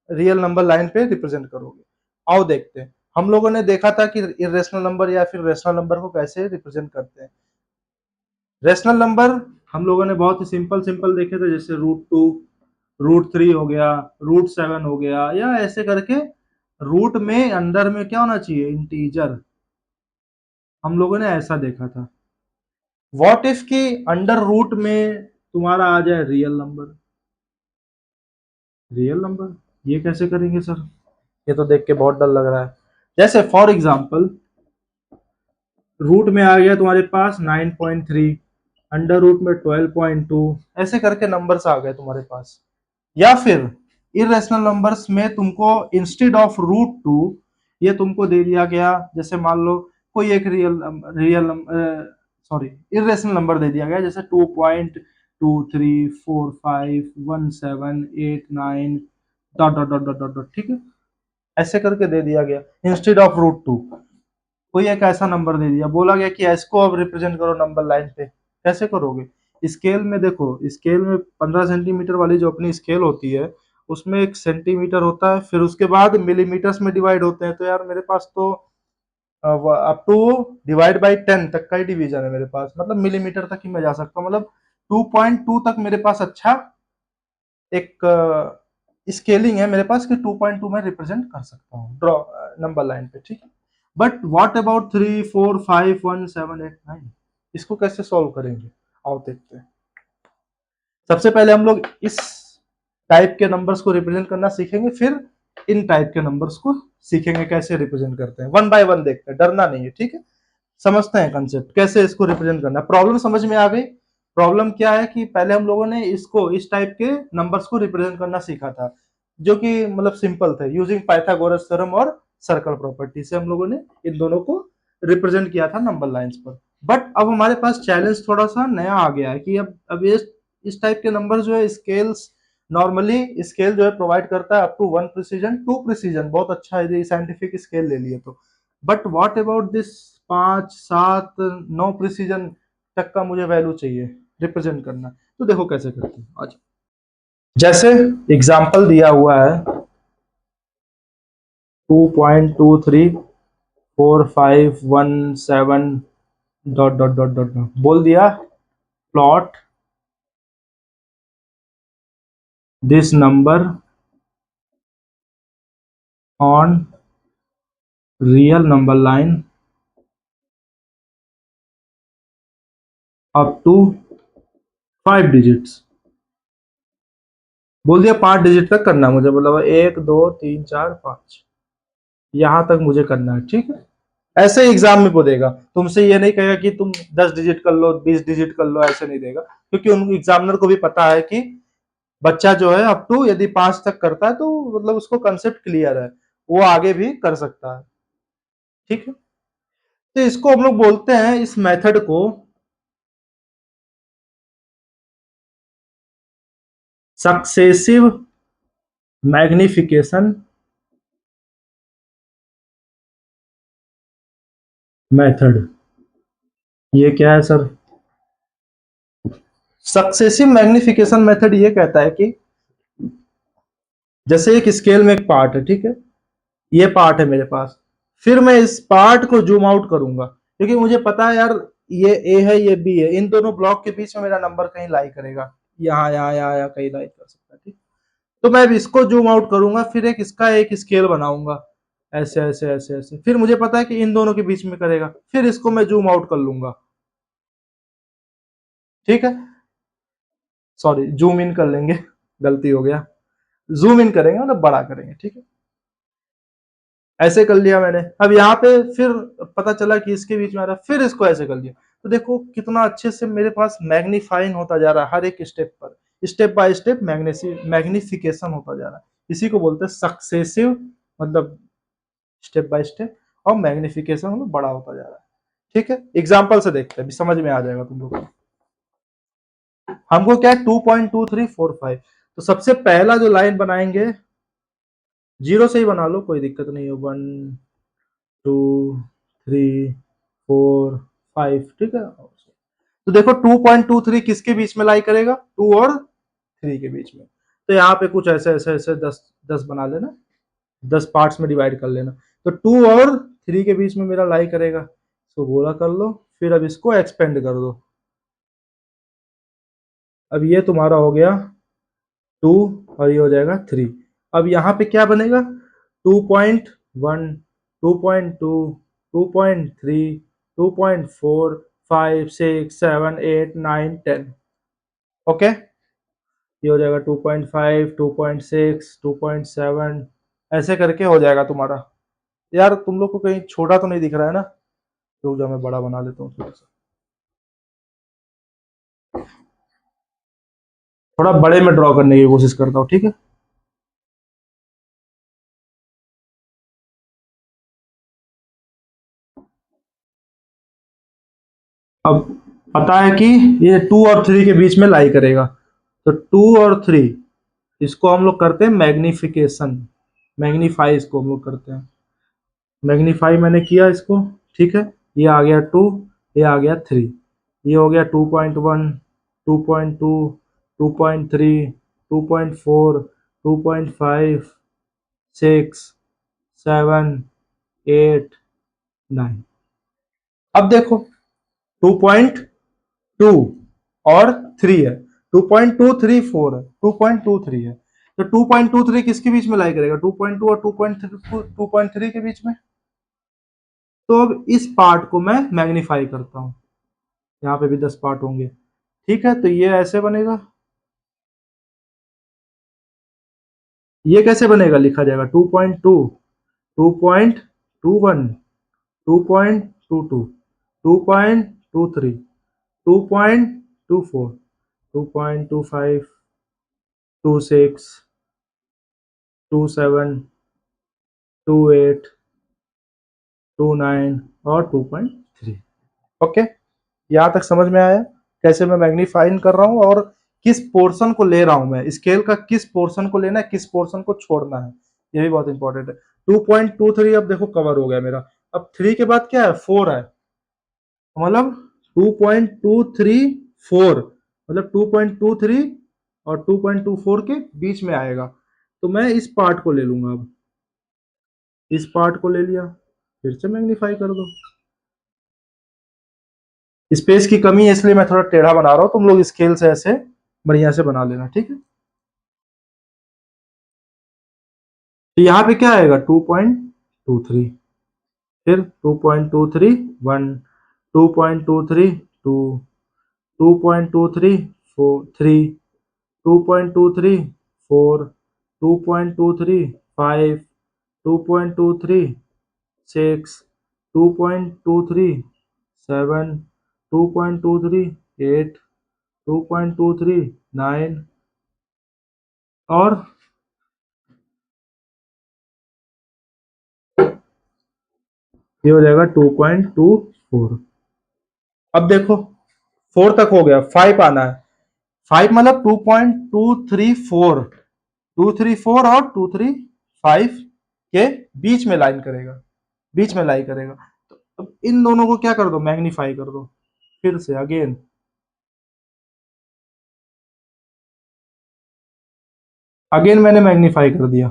रियल नंबर लाइन पे रिप्रेजेंट करोगे। आओ देखते हैं। हम लोगों ने देखा था कि इरेशनल नंबर या फिर रेशनल नंबर को कैसे रिप्रेजेंट करते हैं। रेशनल नंबर हम लोगों ने बहुत ही सिंपल सिंपल देखे थे, जैसे √2, √3 हो गया, √7 हो गया, या ऐसे करके रूट में अंदर में क्या होना चाहिए? इंटीजर। हम लोगों ने ऐसा देखा था। व्हाट इफ की अंडर रूट में तुम्हारा आ जाए रियल नंबर? रियल नंबर ये कैसे करेंगे सर? ये तो देख के बहुत डर लग रहा है। जैसे फॉर एग्जांपल रूट में आ गया तुम्हारे पास 9.3, अंडर रूट में 12.2, ऐसे करके नंबर्स आ गए तुम्हारे पास। या फिर इरेशनल नंबर्स में तुमको इंस्टेड ऑफ √2 ये तुमको दे दिया गया, जैसे मान लो कोई एक real real sorry irrational number दे दिया गया, जैसे 2.23451789 dot dot dot dot dot dot, ठीक है, ऐसे करके दे दिया गया इंस्टेड ऑफ √2। कोई एक ऐसा नंबर दे दिया, बोला गया कि इसको अब रिप्रेजेंट करो नंबर लाइन पे। कैसे करोगे? स्केल में देखो, स्केल में 15 सेंटीमीटर वाली जो अपनी स्केल होती है उसमें एक सेंटीमीटर होता है, फिर उसके बाद मिलीमीटर्स में डिवाइड होते हैं। तो यार मेरे पास तो अप टू डिवाइड बाई 10 तक का ही डिवीजन है मेरे पास, मतलब मिलीमीटर तक ही मैं जा सकता हूँ। मतलब 2.2 तक मेरे पास अच्छा एक स्केलिंग है मेरे पास कि 2.2 में रिप्रेजेंट कर सकता हूँ ड्रॉ नंबर लाइन पे, ठीक है। बट व्हाट अबाउट 3, 4, 5, 1, 7, 8, 9, इसको कैसे सॉल्व करेंगे? आओ देखते हैं। सबसे पहले हम लोग इस टाइप के नंबर्स को रिप्रेजेंट करना सीखेंगे, फिर इन टाइप के नंबर्स को सीखेंगे कैसे रिप्रेजेंट करते हैं। वन बाय वन देखते हैं, डरना नहीं है, ठीक है। समझते हैं कंसेप्ट कैसे इसको रिप्रेजेंट करना। प्रॉब्लम समझ में आ गई? प्रॉब्लम क्या है कि पहले हम लोगों ने इसको इस टाइप के नंबर्स को रिप्रेजेंट करना सीखा था। जो कि मतलब सिंपल थे, यूजिंग पाइथागोरस थ्योरम और सर्कल प्रॉपर्टी से हम लोगों ने इन दोनों को रिप्रेजेंट किया था नंबर लाइंस पर। बट अब हमारे पास चैलेंज थोड़ा सा नया आ गया है कि अब ये इस टाइप के नंबर जो है स्केल्स, नॉर्मली स्केल जो है प्रोवाइड करता है अप टू 1 प्रिसीजन 2 प्रिसीजन, बहुत अच्छा है ये साइंटिफिक स्केल ले लिए तो। But what about this 5 7 9 precision तक का मुझे वैल्यू चाहिए रिप्रेजेंट करना। तो देखो कैसे करते हैं आज। जैसे एग्जांपल दिया हुआ है 2.234517 डॉट डॉट डॉट डॉट बोल दिया, plot this number on real number line up to 5 digits. बोल दिया 5 डिजिट तक करना है मुझे, मतलब 1 2 3 4 5 यहां तक मुझे करना है, ठीक है। ऐसे एग्जाम में वो देगा, तुमसे ये नहीं कहेगा कि तुम 10 डिजिट कर लो 20 डिजिट कर लो, ऐसे नहीं देगा, क्योंकि उन एग्जामिनर को भी पता है कि बच्चा जो है अप टू यदि 5 तक करता है तो मतलब उसको कंसेप्ट क्लियर है, वो आगे भी कर सकता है, ठीक है। तो इसको हम लोग बोलते हैं, इस मेथड को सक्सेसिव मैग्निफिकेशन मेथड। ये क्या है सर? सक्सेसिव मैग्निफिकेशन मेथड ये कहता है कि जैसे एक स्केल में एक पार्ट है, ठीक है, ये पार्ट है मेरे पास, फिर मैं इस पार्ट को जूम आउट करूंगा, क्योंकि मुझे पता है यार ये ए है ये बी है, इन दोनों ब्लॉक के बीच में मेरा नंबर कहीं लाई करेगा, यहाँ कहीं लाई कर सकता है, ठीक। तो मैं अब इसको जूम आउट करूंगा, फिर एक इसका एक स्केल बनाऊंगा, ऐसे ऐसे ऐसे ऐसे, फिर मुझे पता है कि इन दोनों के बीच में करेगा, फिर इसको मैं जूम आउट कर लूंगा, ठीक है। सॉरी, जूम इन कर लेंगे, गलती हो गया, जूम इन करेंगे मतलब बड़ा करेंगे, ठीक है। ऐसे कर लिया मैंने, अब यहाँ पे फिर पता चला कि इसके बीच में आ रहा है, फिर इसको ऐसे कर लिया, तो देखो कितना अच्छे से मेरे पास मैग्नीफाइन होता जा रहा है, हर एक स्टेप पर स्टेप बाय स्टेप मैग्निफिकेशन होता जा रहा है। इसी को बोलते हैं सक्सेसिव, मतलब स्टेप बाय स्टेप, और मैग्निफिकेशन मतलब बड़ा होता जा रहा है, ठीक है। एग्जाम्पल से देखते हैं, समझ में आ जाएगा तुम लोग को। हमको क्या है 2.2345, तो सबसे पहला जो लाइन बनाएंगे, जीरो से ही बना लो कोई दिक्कत नहीं है, 1 2 3 4 5, ठीक है। तो देखो 2.23 किसके बीच में लाई करेगा, 2 और 3 के बीच में, तो यहाँ पे कुछ ऐसे ऐसे ऐसे 10 बना लेना, 10 पार्ट्स में डिवाइड कर लेना, तो 2 और 3 के बीच में मेरा लाई करेगा, तो गोला कर लो, फिर अब इसको एक्सपेंड कर दो, अब ये तुम्हारा हो गया 2 और ये हो जाएगा 3। अब यहाँ पे क्या बनेगा, 2.1 2.2 2.3 2.4 5 6 7 8 9 10, ओके। ये हो जाएगा 2.5 2.6 2.7, ऐसे करके हो जाएगा तुम्हारा। यार तुम लोग को कहीं छोटा तो नहीं दिख रहा है ना? रुक जाओ मैं बड़ा बना लेता हूँ थोड़ा सा, थोड़ा बड़े में ड्रॉ करने की कोशिश करता हूँ, ठीक है। अब पता है कि ये 2 और 3 के बीच में लाई करेगा, तो 2 और 3 इसको हम लोग करते हैं मैग्निफिकेशन, मैग्नीफाई इसको हम लोग करते हैं, मैग्नीफाई मैंने किया इसको, ठीक है। ये आ गया 2, ये आ गया 3, ये हो गया 2.1 2.2 2.3 2.4 2.5 6 7 8 9। अब देखो 2.2 और 3 है, 2.234 है, 2.23 है, तो 2.23 किसके बीच में लाई करेगा, 2.2 और 2.3 के बीच में। तो अब इस पार्ट को मैं मैग्नीफाई करता हूँ, यहाँ पे भी 10 पार्ट होंगे, ठीक है। तो ये ऐसे बनेगा, ये कैसे बनेगा, लिखा जाएगा 2.2 2.21 2.22 2.23 2.24 2.25 26 27, 28, 29 और 2.3। ओके, यहाँ तक समझ में आया कैसे मैं मैग्नीफाइन कर रहा हूँ और किस पोर्शन को ले रहा हूँ मैं, स्केल का किस पोर्शन को लेना है, किस पोर्शन को छोड़ना है, ये भी बहुत इंपॉर्टेंट है। 2.23 अब देखो कवर हो गया मेरा। अब 3 के बाद क्या है, 4 है, मतलब 2.234, मतलब 2.23 और 2.24 के बीच में आएगा। तो मैं इस पार्ट को ले लूंगा, अब इस पार्ट को ले लिया, फिर से मैग्नीफाई कर दो। स्पेस की कमी है इसलिए मैं थोड़ा टेढ़ा बना रहा हूं, तुम लोग स्केल से ऐसे बढ़िया से बना लेना, ठीक है। तो यहाँ पे क्या आएगा, 2.23, फिर 2.23 1, 2.23 2, 2.23 4 3, 2.23 4, 2.23 5, 2.23 6, 2.23 7, 2.23 8, 2.23 9 और ये हो जाएगा 2.24। अब देखो 4 तक हो गया, 5 आना है। 5 मतलब 2.234, 234 और 235 के बीच में लाइन करेगा, बीच में लाई करेगा। तो अब इन दोनों को क्या कर दो, मैग्नीफाई कर दो, फिर से अगेन मैंने मैग्नीफाई कर दिया।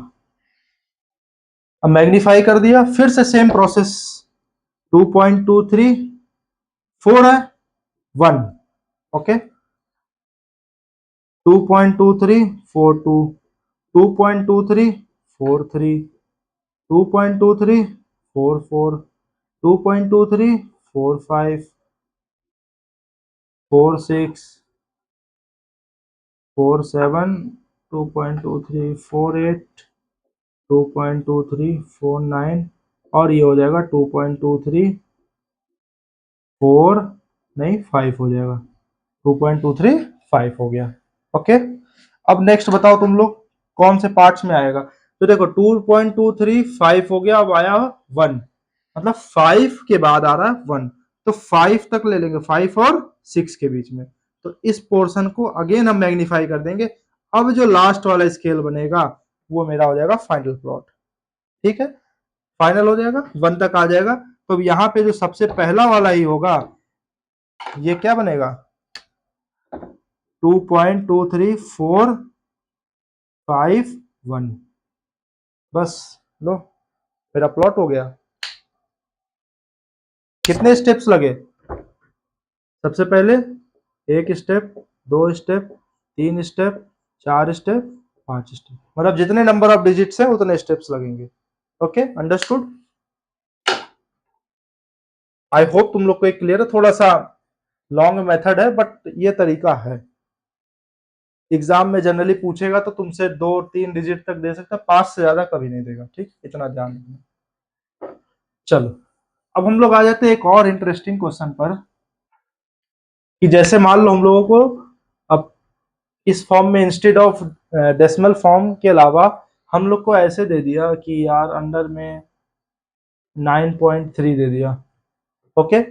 अब मैग्नीफाई कर दिया, फिर से सेम प्रोसेस, 2.23 4 है 1, ओके, 2.23 4 2, 2.23 4 3, 2.23 4 4, 2.23 4 5, 4 6, 4 7, 2.23 4 8, 2.23 4 9 और ये हो जाएगा 2.23 4 नहीं 5 हो जाएगा, 2.23 5 हो गया। ओके, अब नेक्स्ट बताओ तुम लोग कौन से पार्ट्स में आएगा। तो देखो 2.23 5 हो गया, अब आया 1, मतलब 5 के बाद आ रहा है 1, तो 5 तक ले लेंगे, 5 और 6 के बीच में। तो इस पोर्शन को अगेन हम मैग्नीफाई कर देंगे। अब जो लास्ट वाला स्केल बनेगा वो मेरा हो जाएगा फाइनल प्लॉट, ठीक है, फाइनल हो जाएगा, 1 तक आ जाएगा। तो यहाँ पे जो सबसे पहला वाला ही होगा ये क्या बनेगा, 2.234 5 1, बस लो मेरा प्लॉट हो गया। कितने स्टेप्स लगे, सबसे पहले एक स्टेप, दो स्टेप, तीन स्टेप, चार स्टेप, पांच स्टेप, मतलब जितने नंबर ऑफ डिजिट्स हैं उतने स्टेप्स लगेंगे। Okay, understood. आई होप तुम लोग को एक क्लियर है, थोड़ा सा लॉन्ग मेथड है बट ये तरीका है। एग्जाम में जनरली पूछेगा तो तुमसे 2-3 डिजिट तक दे सकता है, 5 से ज्यादा कभी नहीं देगा, ठीक, इतना ध्यान रखना। चलो अब हम लोग आ जाते हैं एक और इंटरेस्टिंग क्वेश्चन पर, कि जैसे मान लो हम लोगों को अब इस फॉर्म में इंस्टेड ऑफ डेसिमल फॉर्म के अलावा हम लोग को ऐसे दे दिया कि यार अंडर में 9.3 दे दिया, ओके,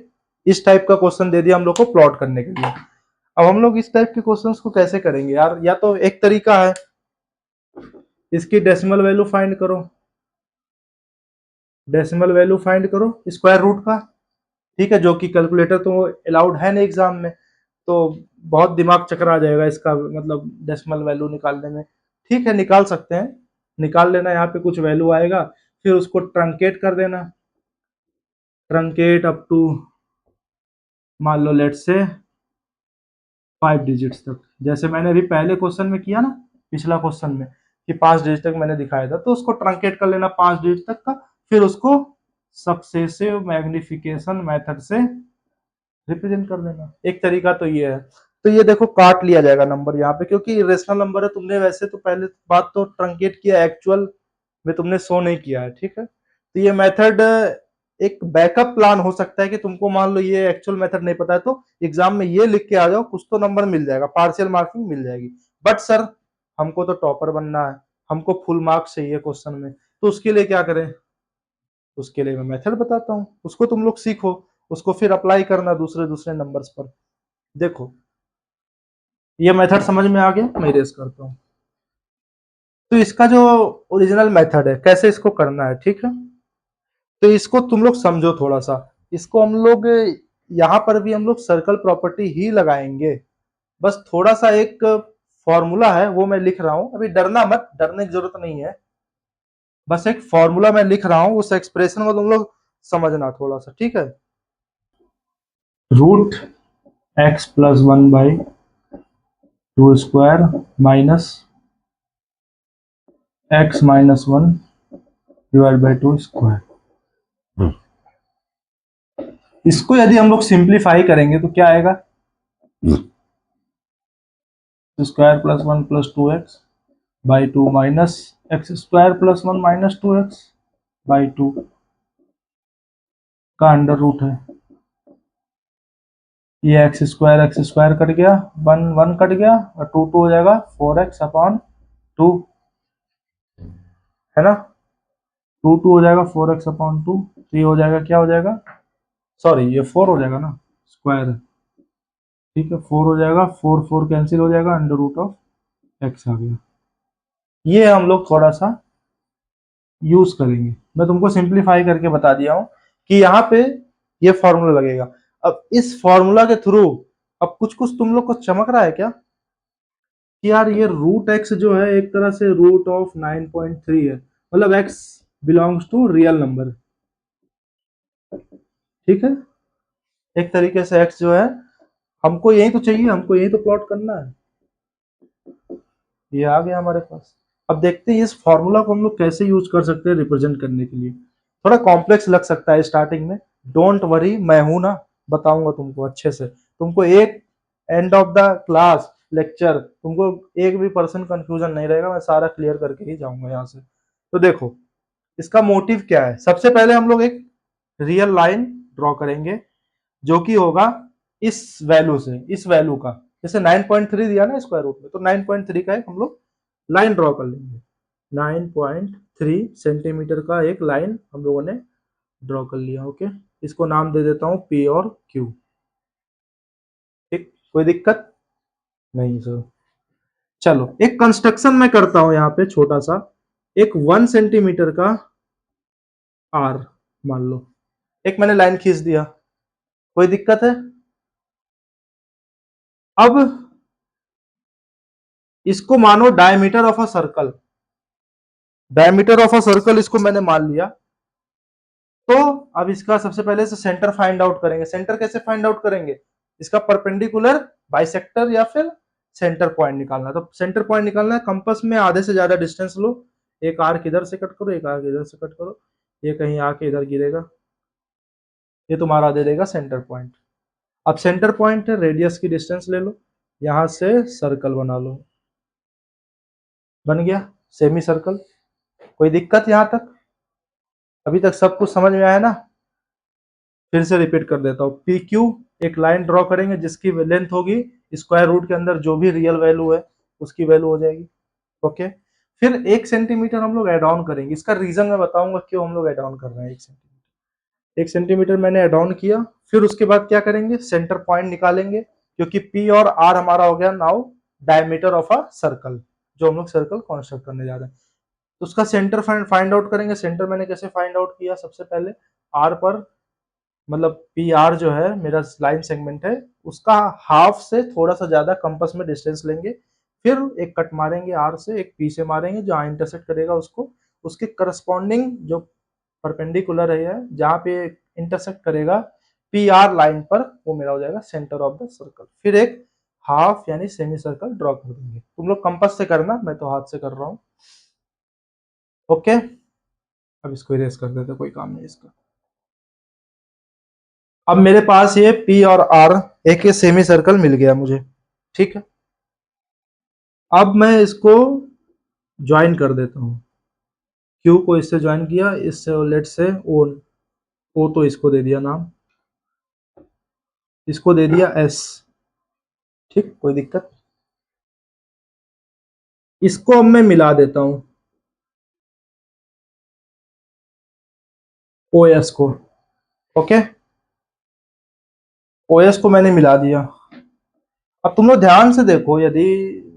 इस टाइप का क्वेश्चन दे दिया हम लोग को प्लॉट करने के लिए। अब हम लोग इस टाइप के क्वेश्चंस को कैसे करेंगे यार, या तो एक तरीका है इसकी डेसिमल वैल्यू फाइंड करो, डेसिमल वैल्यू फाइंड करो स्क्वायर रूट का, ठीक है, जो कि कैलकुलेटर तो अलाउड है नहीं एग्जाम में, तो बहुत दिमाग चक्कर आ जाएगा इसका, मतलब डेसिमल वैल्यू निकालने में। ठीक है, निकाल सकते हैं, निकाल लेना, यहाँ पे कुछ वैल्यू आएगा, फिर उसको ट्रंकेट कर देना, ट्रंकेट अप टू मान लो लेट से 5 डिजिट्स तक, जैसे मैंने अभी पहले क्वेश्चन में किया ना, पिछला क्वेश्चन में कि 5 डिजिट तक मैंने दिखाया था, तो उसको ट्रंकेट कर लेना 5 डिजिट तक का, फिर उसको सक्सेसिव मैग्निफिकेशन मेथड से रिप्रेजेंट कर देना। एक तरीका तो ये है। तो ये देखो काट लिया जाएगा नंबर यहाँ पे, क्योंकि इरेशनल नंबर है, तुमने वैसे तो पहले बात तो ट्रंकेट किया, एक्चुअल में तुमने शो नहीं किया है, ठीक है। तो ये मेथड एक बैकअप प्लान हो सकता है कि तुमको मान लो ये एक्चुअल मेथड नहीं पता है तो एग्जाम में ये लिख के आ जाओ, कुछ तो नंबर मिल जाएगा, पार्शियल मार्किंग मिल जाएगी। बट सर हमको तो टॉपर बनना है, हमको फुल मार्क्स चाहिए क्वेश्चन में, तो उसके लिए क्या करें? उसके लिए मैं मेथड बताता हूँ, उसको तुम लोग सीखो, उसको फिर अप्लाई करना दूसरे दूसरे नंबर्स पर। देखो ये मेथड समझ में आ गया, मैं इरेज करता हूँ। तो इसका जो ओरिजिनल मेथड है कैसे इसको करना है, ठीक है, तो इसको तुम लोग समझो थोड़ा सा। इसको हम लोग यहाँ पर भी हम लोग सर्कल प्रॉपर्टी ही लगाएंगे, बस थोड़ा सा एक फॉर्मूला है वो मैं लिख रहा हूँ, अभी डरना मत, डरने की जरूरत नहीं है, बस एक फॉर्मूला मैं लिख रहा हूँ, उस एक्सप्रेशन को तुम लोग समझना थोड़ा सा, ठीक है। Root x plus 1/2² minus x minus 1/2²। इसको यदि हम लोग सिंप्लीफाई करेंगे तो क्या आएगा? Square plus 1 + 2x/2 minus x square plus 1 minus 2x/2 का अंडर रूट है। ये एक्स स्क्वायर कट गया, 1 कट गया, और 2 हो जाएगा 4x/2, है ना। 2 हो जाएगा 4x/2, तो ये हो जाएगा, क्या हो जाएगा, सॉरी ये 4 हो जाएगा ना, स्क्वायर, ठीक है, 4 हो जाएगा, 4 कैंसिल हो जाएगा, अंडर रूट ऑफ एक्स आ गया। ये हम लोग थोड़ा सा यूज करेंगे, मैं तुमको सिंप्लीफाई करके बता दिया हूं कि यहाँ पे ये फॉर्मूला लगेगा। अब इस फॉर्मूला के थ्रू अब कुछ कुछ तुम लोग को चमक रहा है क्या कि यार ये रूट एक्स जो है एक तरह से रूट ऑफ 9.3 है, मतलब x belongs to real number, ठीक है। एक तरीके से एक्स जो है हमको यही तो चाहिए, हमको यही तो प्लॉट करना है, ये आ गया हमारे पास। अब देखते हैं इस फॉर्मूला को हम लोग कैसे यूज कर सकते हैं रिप्रेजेंट करने के लिए। थोड़ा कॉम्प्लेक्स लग सकता है स्टार्टिंग में, डोंट वरी, मैं हूं ना, बताऊंगा तुमको अच्छे से, तुमको एक end of the class lecture तुमको एक भी पर्सन कंफ्यूजन नहीं रहेगा, मैं सारा क्लियर करके ही जाऊंगा यहाँ से। तो देखो इसका मोटिव क्या है, सबसे पहले हम लोग एक रियल लाइन ड्रॉ करेंगे जो कि होगा इस वैल्यू से इस वैल्यू का, जैसे 9.3 दिया ना स्क्वायर रूट में, तो 9.3 का एक हम लोग लाइन ड्रॉ कर लेंगे। 9.3 सेंटीमीटर का एक लाइन हम लोगों ने ड्रॉ कर लिया, ओके। इसको नाम दे देता हूं पी और क्यू, ठीक, कोई दिक्कत नहीं सर। चलो एक कंस्ट्रक्शन मैं करता हूं यहाँ पे छोटा सा, एक 1 सेंटीमीटर का आर मान लो, एक मैंने लाइन खींच दिया, कोई दिक्कत है? अब इसको मानो diameter of a circle, diameter of a circle इसको मैंने मान लिया। तो अब इसका सबसे पहले से सेंटर फाइंड आउट करेंगे। सेंटर कैसे फाइंड आउट करेंगे? इसका परपेंडिकुलर बाइसेक्टर या फिर सेंटर पॉइंट निकालना। तो सेंटर पॉइंट निकालना है, कंपास में आधे से ज्यादा डिस्टेंस लो, एक आर्क इधर से कट करो, एक आर्क इधर से कट करो, ये कहीं आके इधर गिरेगा, ये तुम्हारा दे देगा सेंटर पॉइंट। अब सेंटर पॉइंट है, रेडियस की डिस्टेंस ले लो, यहां से सर्कल बना लो, बन गया सेमी सर्कल। कोई दिक्कत यहां तक? अभी तक सब कुछ समझ में आया ना? फिर से रिपीट कर देता हूँ, पी क्यू एक लाइन ड्रॉ करेंगे जिसकी लेंथ होगी स्क्वायर रूट के अंदर जो भी रियल वैल्यू है उसकी वैल्यू हो जाएगी, ओके। फिर 1 सेंटीमीटर हम लोग एड ऑन करेंगे, इसका रीजन मैं बताऊंगा क्यों हम लोग एड ऑन कर रहे हैं 1 सेंटीमीटर। 1 सेंटीमीटर मैंने एड ऑन किया, फिर उसके बाद क्या करेंगे, सेंटर पॉइंट निकालेंगे, क्योंकि पी और आर हमारा हो गया now diameter of a circle, जो हम लोग सर्कल कॉन्स्ट्रक्ट करने जा रहे हैं। तो उसका सेंटर फाइंड आउट करेंगे। सेंटर मैंने कैसे फाइंड आउट किया, सबसे पहले आर पर, मतलब पी आर जो है मेरा लाइन सेगमेंट है, उसका हाफ से थोड़ा सा ज्यादा कंपास में डिस्टेंस लेंगे, फिर एक कट मारेंगे आर से, एक पी से मारेंगे, जहां इंटरसेक्ट करेगा उसको, उसके करस्पॉन्डिंग जो परपेंडिकुलर है जहां पे इंटरसेक्ट करेगा पी आर लाइन पर, वो मेरा हो जाएगा सेंटर ऑफ द सर्कल। फिर एक हाफ यानी सेमी सर्कल ड्रॉ कर देंगे। तुम लोग कंपास से करना, मैं तो हाथ से कर रहा हूँ, ओके। अब इसको इरेज कर देते, कोई काम नहीं इसका। अब मेरे पास ये पी और आर एक सेमी सर्कल मिल गया मुझे, ठीक है। अब मैं इसको ज्वाइन कर देता हूँ, क्यू को इससे ज्वाइन किया, इससे लेट से ओ, ओ तो इसको दे दिया नाम, इसको दे दिया एस, ठीक, कोई दिक्कत। इसको अब मैं मिला देता हूँ, ओएस को। ओके, ओएस को मैंने मिला दिया। अब तुम लोग ध्यान से देखो, यदि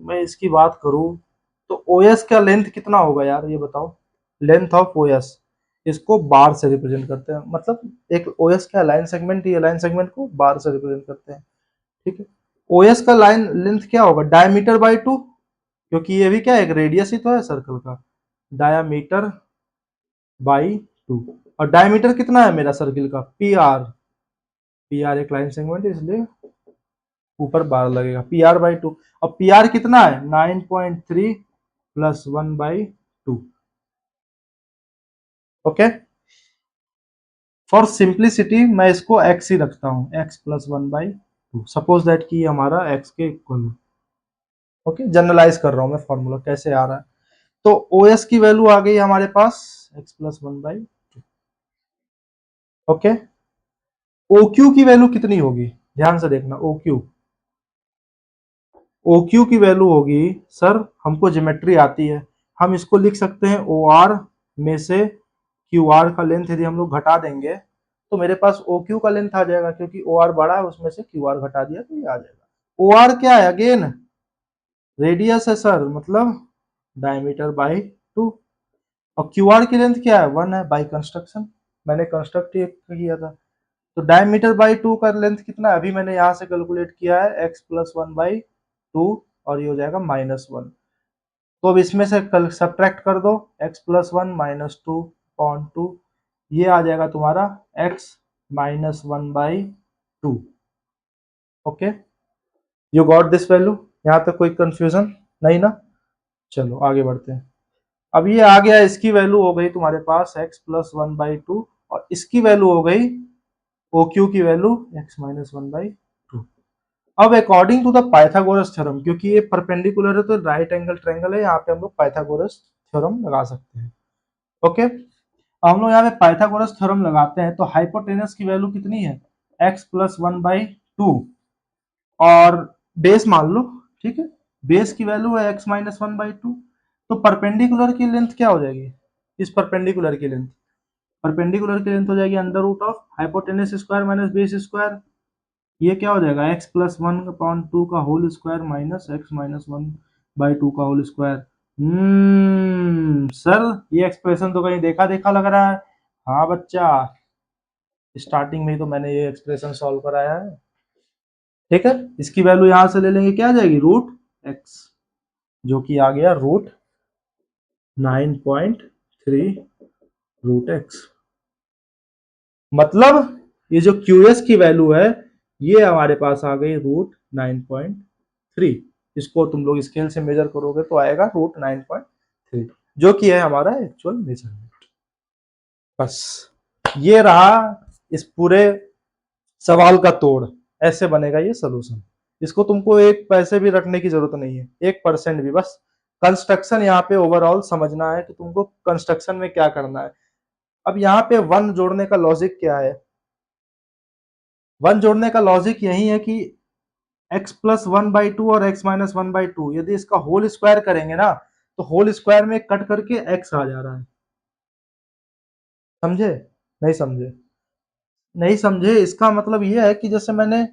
मैं इसकी बात करूं तो ओएस का लेंथ कितना होगा यार, ये बताओ। लेंथ ऑफ ओएस, इसको बार से रिप्रेजेंट करते हैं, मतलब एक ओएस का लाइन सेगमेंट, ये लाइन सेगमेंट को बार से रिप्रेजेंट करते हैं। ठीक है, ओएस का लाइन लेंथ क्या होगा, डायमीटर बाई 2, क्योंकि ये भी क्या है, एक रेडियस ही तो है सर्कल का। डायमीटर बाई 2, और डायमीटर कितना है मेरा सर्किल का, पी आर। पी आर एक लाइन सेगमेंट है, इसलिए ऊपर बार लगेगा, पी आर बाई 2। और पी आर कितना है, 9.3 प्लस 1/2। ओके, फॉर सिंप्लिसिटी मैं इसको एक्स ही रखता हूँ, एक्स प्लस 1/2, सपोज दैट कि हमारा एक्स के इक्वल है। ओके, जनरलाइज कर रहा हूँ मैं, फॉर्मूला कैसे आ रहा है। तो ओ एस की वैल्यू आ गई हमारे पास x plus 1/2। Okay, O Q की वैल्यू कितनी होगी, ध्यान से देखना। ओ क्यू, ओ क्यू की वैल्यू होगी, सर हमको ज्योमेट्री आती है, हम इसको लिख सकते हैं ओ आर में से क्यू आर का लेंथ यदि हम लोग घटा देंगे तो मेरे पास ओ क्यू का लेंथ आ जाएगा, क्योंकि ओ आर बड़ा है, उसमें से क्यू आर घटा दिया तो ये आ जाएगा। ओ आर क्या है, अगेन रेडियस है सर, मतलब डायमीटर बाई 2। और क्यू आर की लेंथ क्या है, 1 है, बाई कंस्ट्रक्शन, मैंने कंस्ट्रक्ट किया था। तो डायमीटर बाई 2 का लेंथ कितना है, अभी मैंने यहाँ से कैलकुलेट किया है, एक्स प्लस 1/2, और ये हो जाएगा -1। तो अब इसमें से कल सब्ट्रैक्ट कर दो, एक्स प्लस 1 -2/2, ये आ जाएगा तुम्हारा x -1/2। Okay, you got this value, यहाँ तक कोई कंफ्यूजन नहीं ना। चलो आगे बढ़ते हैं। अब ये आ गया, इसकी वैल्यू हो गई तुम्हारे पास एक्स प्लस 1/2, और इसकी वैल्यू हो गई ओ क्यू की वैल्यू एक्स -1/2। अब according to the Pythagoras theorem, क्योंकि ये परपेंडिकुलर है तो राइट एंगल ट्रायंगल है, यहाँ पे हम लोग पाइथागोरस थ्योरम लगा सकते हैं। ओके, हम लोग यहाँ पे पाइथागोरस थ्योरम लगाते हैं, तो हाइपोटेनस की वैल्यू कितनी है, एक्स प्लस 1/2, और बेस मान लो। ठीक है, बेस की वैल्यू है एक्स -1/2, तो परपेंडिकुलर की लेंथ क्या हो जाएगी, इस परपेंडिकुलर की लेंथ, परपेंडिकुलर की लेंथ हो जाएगी under root of hypotenuse square minus base square. ये क्या हो जाएगा, एक्स प्लस 1/2 का होल स्क्वायर माइनस एक्स -1/2 का होल स्क्वायर। सर ये एक्सप्रेशन तो कहीं देखा देखा लग रहा है। हाँ बच्चा, स्टार्टिंग में ही तो मैंने ये एक्सप्रेशन सॉल्व कराया है। ठीक है, इसकी वैल्यू यहां से ले लेंगे, क्या आ जाएगी, √x, जो कि आ गया √9.3 √x। मतलब ये जो QS की वैल्यू है, ये हमारे पास आ गई √9.3। इसको तुम लोग स्केल से मेजर करोगे तो आएगा √9.3, जो कि है हमारा एक्चुअल मेजरमेंट। बस ये रहा इस पूरे सवाल का तोड़, ऐसे बनेगा ये सोल्यूशन। इसको तुमको एक पैसे भी रखने की जरूरत नहीं है, 1% भी, बस कंस्ट्रक्शन यहाँ पे ओवरऑल समझना है कि तुमको कंस्ट्रक्शन में क्या करना है। अब यहाँ पे वन जोड़ने का लॉजिक क्या है, वन जोड़ने का लॉजिक यही है कि x प्लस 1/2 और x माइनस 1/2, यदि इसका होल स्क्वायर करेंगे ना तो होल स्क्वायर में कट करके x आ जा रहा है। समझे, नहीं समझे, नहीं समझे, इसका मतलब ये है कि जैसे मैंने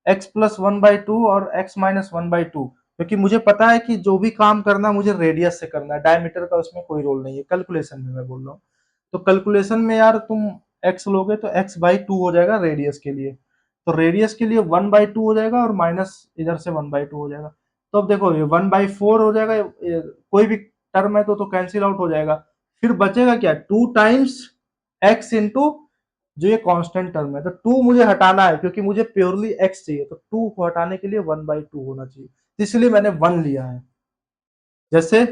x प्लस 1/2 और x माइनस 1/2, क्योंकि मुझे पता है कि जो भी काम करना मुझे रेडियस से करना है, डायमीटर का उसमें कोई रोल नहीं है, कैलकुलेशन में मैं बोल रहा हूँ। तो कैलकुलेशन में यार तुम x लोगे तो x/2 हो जाएगा रेडियस के लिए, तो रेडियस के लिए 1/2 हो जाएगा, और माइनस इधर से 1/2 हो जाएगा। तो अब देखो ये 1/4 हो जाएगा, कोई भी टर्म है तो कैंसिल आउट हो जाएगा। फिर बचेगा क्या, 2 टाइम्स x इंटू जो ये कांस्टेंट टर्म है, तो 2 मुझे हटाना है क्योंकि मुझे प्योरली x चाहिए, तो 2 को हटाने के लिए 1/2 होना चाहिए, इसलिए मैंने 1 लिया है। जैसे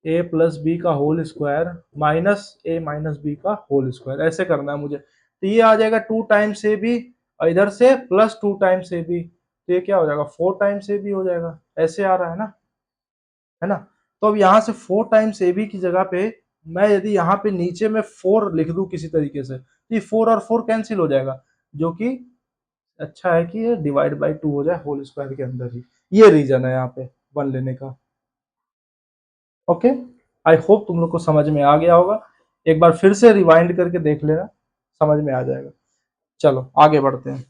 a प्लस बी का whole square minus a minus b का होल स्क्वायर, ऐसे करना है मुझे, तो ये आ जाएगा 2 टाइम्स ए बी, और इधर से प्लस 2 टाइम्स ए बी, तो ये क्या हो जाएगा, 4 टाइम्स ए बी हो जाएगा, ऐसे आ रहा है ना, है ना। तो अब यहाँ से 4 टाइम्स ए बी की जगह पे मैं यदि यहाँ पे नीचे में 4 लिख दूं किसी तरीके से, तो ये 4 और 4 कैंसिल हो जाएगा, जो कि अच्छा है कि ये डिवाइड बाई 2 हो जाए होल स्क्वायर के अंदर ही, ये रीजन है यहाँ पे 1 लेने का। ओके, आई होप तुम लोग को समझ में आ गया होगा। एक बार फिर से रिवाइंड करके देख लेना, समझ में आ जाएगा। चलो आगे बढ़ते हैं।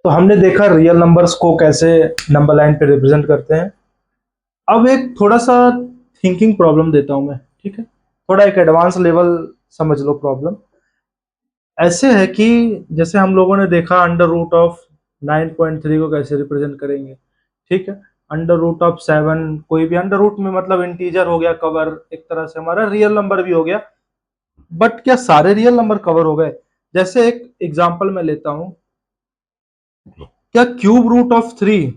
तो हमने देखा रियल नंबर्स को कैसे नंबर लाइन पे रिप्रेजेंट करते हैं। अब एक थोड़ा सा थिंकिंग प्रॉब्लम देता हूं मैं, ठीक है, थोड़ा एक एडवांस लेवल समझ लो प्रॉब्लम। ऐसे है कि जैसे हम लोगों ने देखा अंडर रूट ऑफ 9.3 को कैसे रिप्रेजेंट करेंगे, ठीक है। अंडर रूट ऑफ 7, कोई भी अंडर रूट में मतलब इंटीजर हो गया कवर, एक तरह से हमारा रियल नंबर भी हो गया। बट क्या सारे रियल नंबर कवर हो गए? जैसे एक एग्जांपल मैं लेता हूं, क्या क्यूब रूट ऑफ 3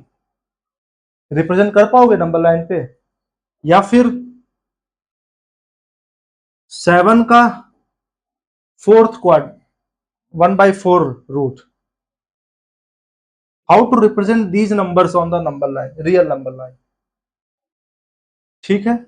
रिप्रेजेंट कर पाओगे नंबर लाइन पे? या फिर 7 का fourth quad 1/4 root? How to represent these numbers on the number line, real number line, ठीक है।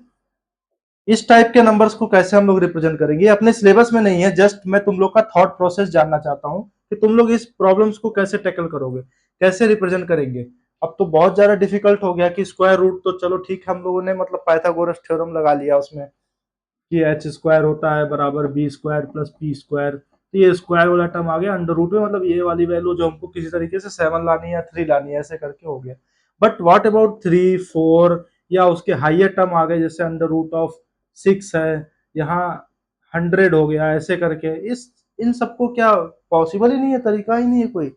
इस टाइप के नंबर्स को कैसे हम लोग रिप्रेजेंट करेंगे, ये अपने सिलेबस में नहीं है, जस्ट मैं तुम लोग का थॉट प्रोसेस जानना चाहता हूं कि तुम लोग इस प्रॉब्लम्स को कैसे टैकल करोगे, कैसे रिप्रेजेंट करेंगे। अब तो बहुत ज्यादा डिफिकल्ट हो गया कि स्क्वायर रूट तो चलो ठीक है, हम लोगों ने मतलब पाइथागोरस थ्योरम लगा लिया उसमें कि एच स्क्वायर होता है बराबर b square plus p square. तो ये स्क्वायर वाला टर्म आ गया, अंडर रूट में मतलब ये वाली वैल्यू जो हमको किसी तरीके से 7 लानी है या 3 लानी है, ऐसे करके हो गया। बट व्हाट अबाउट 3, 4 या उसके हाइयर टर्म आ गए, जैसे अंडर रूट ऑफ 6 है, यहाँ 100 हो गया, ऐसे करके इस इन सबको क्या पॉसिबल ही नहीं है, तरीका ही नहीं है कोई?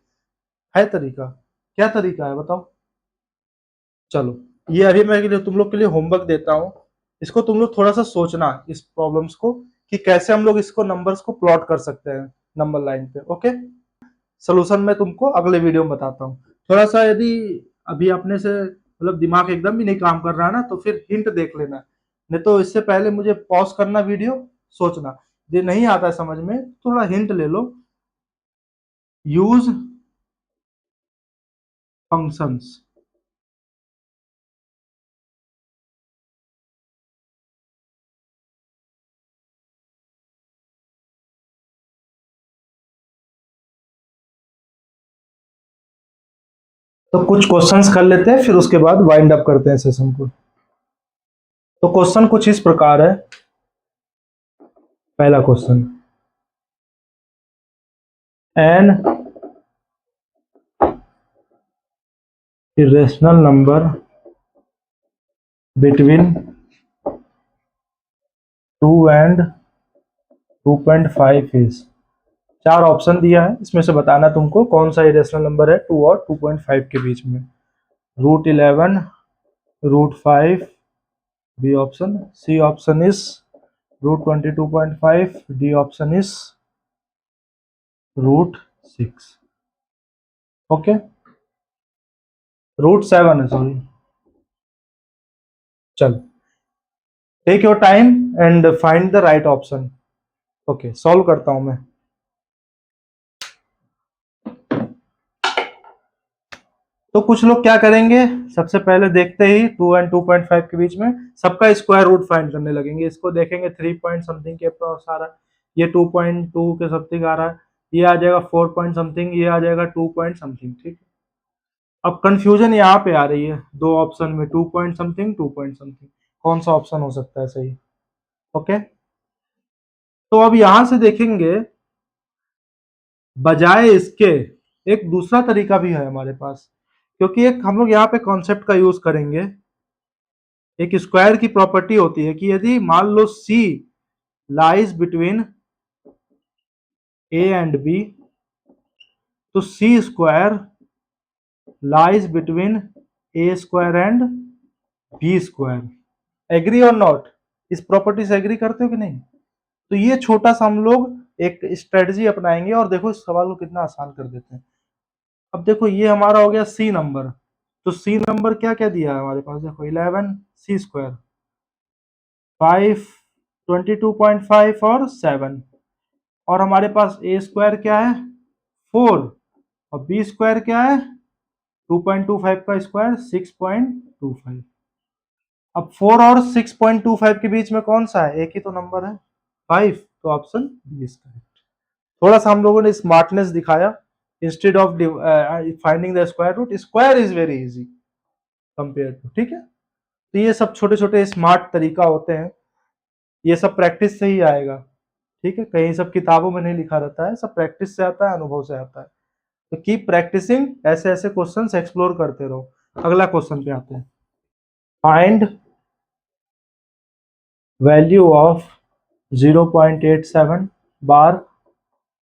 है तरीका? क्या तरीका है बताओ? चलो ये अभी मैं तुम लोग के लिए होमवर्क देता हूँ, इसको तुम लोग थोड़ा सा सोचना इस प्रॉब्लम्स को कि कैसे हम लोग इसको नंबर्स को प्लॉट कर सकते हैं नंबर लाइन पे, ओके। सोल्यूशन मैं तुमको अगले वीडियो में बताता हूँ। थोड़ा सा यदि अभी अपने से मतलब दिमाग एकदम भी नहीं काम कर रहा है ना, तो फिर हिंट देख लेना, नहीं तो इससे पहले मुझे पॉज करना वीडियो, सोचना। ये नहीं आता है समझ में, थोड़ा हिंट ले लो। यूज फंक्शंस, तो कुछ क्वेश्चंस कर लेते हैं, फिर उसके बाद वाइंड अप करते हैं सेशन को। तो क्वेश्चन कुछ इस प्रकार है। पहला question, an irrational number between 2 and 2.5 is। चार ऑप्शन दिया है, इसमें से बताना तुमको कौन सा इरेशनल नंबर है 2 और 2.5 के बीच में। Root 11, root 5, B option, C option is root 22.5, D option is root 6। Okay, root 7 है, सॉरी। चल, take your time and find the right option. Okay, solve करता हूं मैं। तो कुछ लोग क्या करेंगे, सबसे पहले देखते ही 2 एंड 2.5 के बीच में सबका स्क्वायर रूट फाइंड करने लगेंगे। इसको देखेंगे 3 पॉइंट समथिंग के पास आ रहा है, ये 2.2 के समथिंग आ रहा है, ये आ जाएगा 4 पॉइंट समथिंग, ये आ जाएगा 2 पॉइंट समथिंग, ठीक है। अब कंफ्यूजन यहाँ पे आ रही है, दो ऑप्शन में 2 पॉइंट समथिंग 2 पॉइंट समथिंग, कौन सा ऑप्शन हो सकता है सही? ओके, तो अब यहां से देखेंगे, बजाय इसके एक दूसरा तरीका भी है हमारे पास, क्योंकि एक हम लोग यहाँ पे कॉन्सेप्ट का यूज करेंगे। एक स्क्वायर की प्रॉपर्टी होती है कि यदि मान लो C lies between A and B, तो C square lies between A square and B square. Agree और नॉट? इस प्रॉपर्टी से एग्री करते हो कि नहीं? तो ये छोटा सा हम लोग एक स्ट्रेटजी अपनाएंगे, और देखो इस सवाल को कितना आसान कर देते हैं। अब देखो ये हमारा हो गया C नंबर, तो C नंबर क्या क्या दिया है हमारे पास, देखो 11 C स्क्वायर, 5 22.5 और 7, और हमारे पास ए स्क्वायर क्या है 4, और बी स्क्वायर क्या है 2.25 का स्क्वायर 6.25। अब 4 और 6.25 के बीच में कौन सा है, एक ही तो नंबर है 5, तो ऑप्शन बी इज करेक्ट। थोड़ा सा हम लोगों ने स्मार्टनेस दिखाया, instead of finding the square root, square is very easy compare to, ठीक है। तो ये सब छोटे छोटे स्मार्ट तरीका होते हैं ये सब प्रैक्टिस से ही आएगा, ठीक है, कहीं सब किताबों में नहीं लिखा रहता है, सब प्रैक्टिस से आता है, अनुभव से आता है। तो कीप प्रैक्टिसिंग, ऐसे ऐसे क्वेश्चंस एक्सप्लोर करते रहो। अगला क्वेश्चन पे आते हैं। Find value of 0.87 bar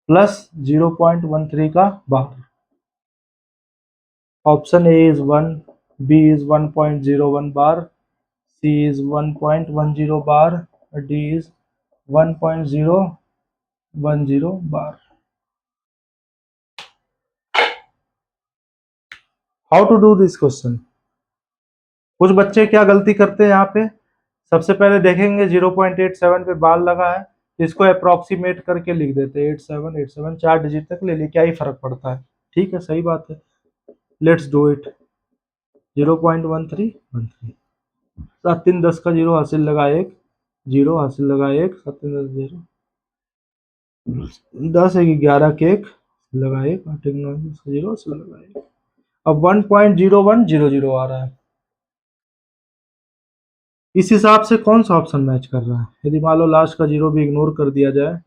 plus 0.13 का bar. Option A is 1, B is 1.01 bar, C is 1.10 bar, D is 1.010 bar. How to do this question? कुछ बच्चे क्या गलती करते हैं यहाँ पे, सबसे पहले देखेंगे 0.87 पे बार लगा है, इसको अप्रोक्सीमेट करके लिख देते हैं 8787, 4 डिजिट तक ले लिए, क्या ही फर्क पड़ता है। ठीक है, सही बात है, लेट्स डू इट। 0.13 7 3 10 का 0 हासिल लगा 1, 0 हासिल लगा 1, 7 3 10 0, 10 1 11 के 1 लगा 1, 8 1 9 10 का 0 हासिल लगा 1। अब 1.0100 आ रहा है, इस हिसाब से कौन सा ऑप्शन मैच कर रहा है? यदि मान लो लास्ट का 0 भी इग्नोर कर दिया जाए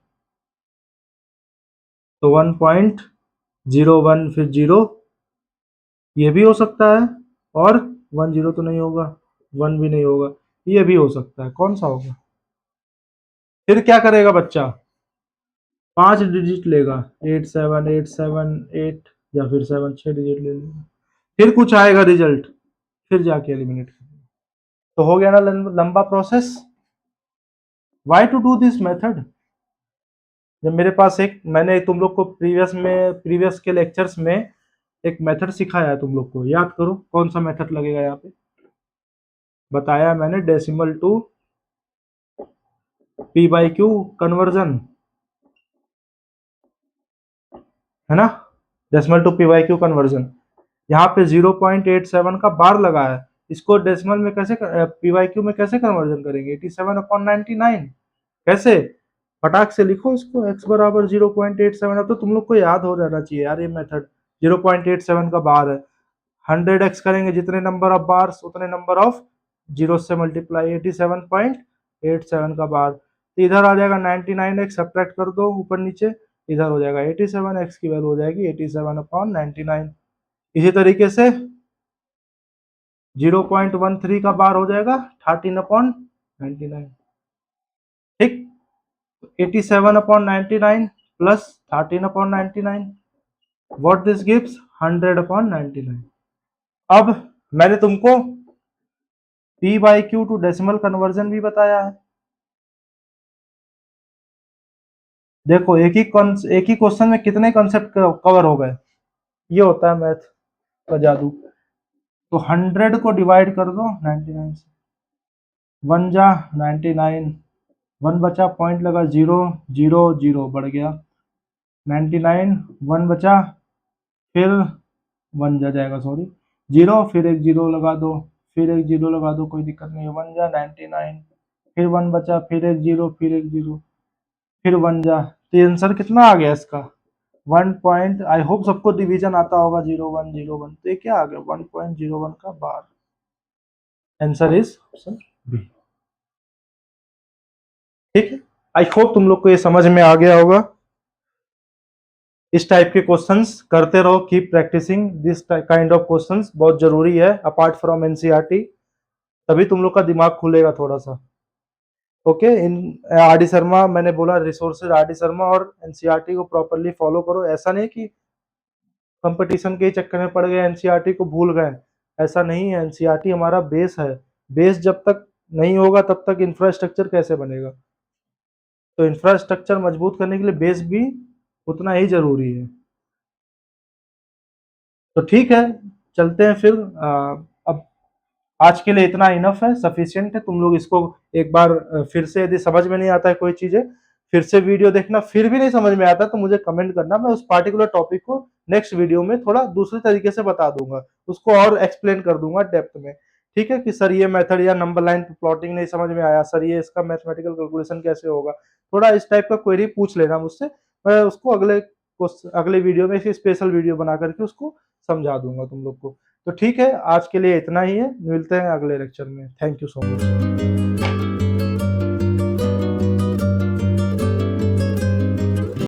तो 1.01 फिर 0, ये भी हो सकता है, और 10 तो नहीं होगा, 1 भी नहीं होगा, ये भी हो सकता है, कौन सा होगा? फिर क्या करेगा बच्चा? 5 डिजिट लेगा, 87878, या फिर 7 6 डिजिट ले लेगा, फिर कुछ आएगा रिजल्ट, फिर जाके एलिमिनेट करेगा। तो हो गया ना लंबा process. Why to do this method? जब मेरे पास एक, मैंने तुम लोग को प्रीवियस के लेक्चर्स में एक मेथड सिखाया है, तुम लोग को याद करो कौन सा मेथड लगेगा यहाँ पे, बताया मैंने, decimal to p by q conversion, है ना, decimal to p by q conversion. यहाँ पे 0.87 का बार लगा है, इसको डेसिमल में कैसे, पी बाई क्यू में कैसे कन्वर्जन करेंगे? 87/99 कैसे? फटाक से लिखो इसको, x बराबर 0.87। अब तो तुम लोग को याद हो जाना चाहिए यार ये मेथड, 0.87 का बार है, 100x करेंगे जितने नंबर ऑफ बार्स उतने नंबर ऑफ जीरो से मल्टीप्लाई, 87.87 का बार, तो इधर आ जाएगा 99x, सब्ट्रैक्ट कर दो ऊपर नीचे, इधर हो जाएगा 87x की वैल्यू हो जाएगी 87/99। इसी तरीके से 0.13 का बार हो जाएगा 13/99, ठीक, 87/99 प्लस 13/99, व्हाट दिस गिव्स 100/99। अब मैंने तुमको p by q to decimal conversion भी बताया है। देखो एक ही क्वेश्चन में कितने कॉन्सेप्ट कवर हो गए, ये होता है मैथ का जादू। तो 100 को डिवाइड कर दो 99 से, 1 जा 99, 1 बचा, पॉइंट लगा 0 0 0 बढ़ गया 99, 1 बचा, फिर 1 जा जाएगा, सॉरी 0, फिर एक 0 लगा दो, फिर एक 0 लगा दो, कोई दिक्कत नहीं है, 1 जा 99, फिर 1 बचा, फिर एक 0, फिर एक 0, फिर 1 जा, तो आंसर कितना आ गया इसका 1 पॉइंट, आई होप सबको डिवीजन आता होगा 0101, तो ये क्या आ गया 1.01 का bar. Answer is option B. ठीक है, आई होप तुम लोग को ये समझ में आ गया होगा। इस टाइप के क्वेश्चंस करते रहो, keep practising this kind of questions, बहुत जरूरी है अपार्ट फ्रॉम एनसीईआरटी, तभी तुम लोग का दिमाग खुलेगा थोड़ा सा। ओके, इन आर डी शर्मा, मैंने बोला रिसोर्सेज आर डी शर्मा और एनसीईआरटी को प्रॉपरली फॉलो करो, ऐसा नहीं कि कंपटीशन के चक्कर में पड़ गए एनसीईआरटी को भूल गए, ऐसा नहीं है, एनसीईआरटी हमारा बेस है, बेस जब तक नहीं होगा तब तक इंफ्रास्ट्रक्चर कैसे बनेगा, तो इंफ्रास्ट्रक्चर मजबूत करने के लिए बेस भी उतना ही जरूरी है। तो ठीक है, चलते हैं फिर, अब आज के लिए इतना इनफ है, सफिशिएंट है। तुम लोग इसको एक बार फिर से, यदि समझ में नहीं आता है कोई चीजें, फिर से वीडियो देखना, फिर भी नहीं समझ में आता तो मुझे कमेंट करना, मैं उस पार्टिकुलर टॉपिक को नेक्स्ट वीडियो में थोड़ा दूसरे तरीके से बता दूंगा, उसको और एक्सप्लेन कर दूंगा डेप्थ में। ठीक है, कि सर ये मेथड या नंबर लाइन प्लॉटिंग नहीं समझ में आया, सर ये इसका मैथमेटिकल कैलकुलेशन कैसे होगा, थोड़ा इस टाइप का क्वेरी पूछ लेना मुझसे, मैं उसको अगले वीडियो में स्पेशल वीडियो बना करके उसको समझा दूंगा तुम लोग को। तो ठीक है, आज के लिए इतना ही है, मिलते हैं अगले लेक्चर में, थैंक यू सो मच।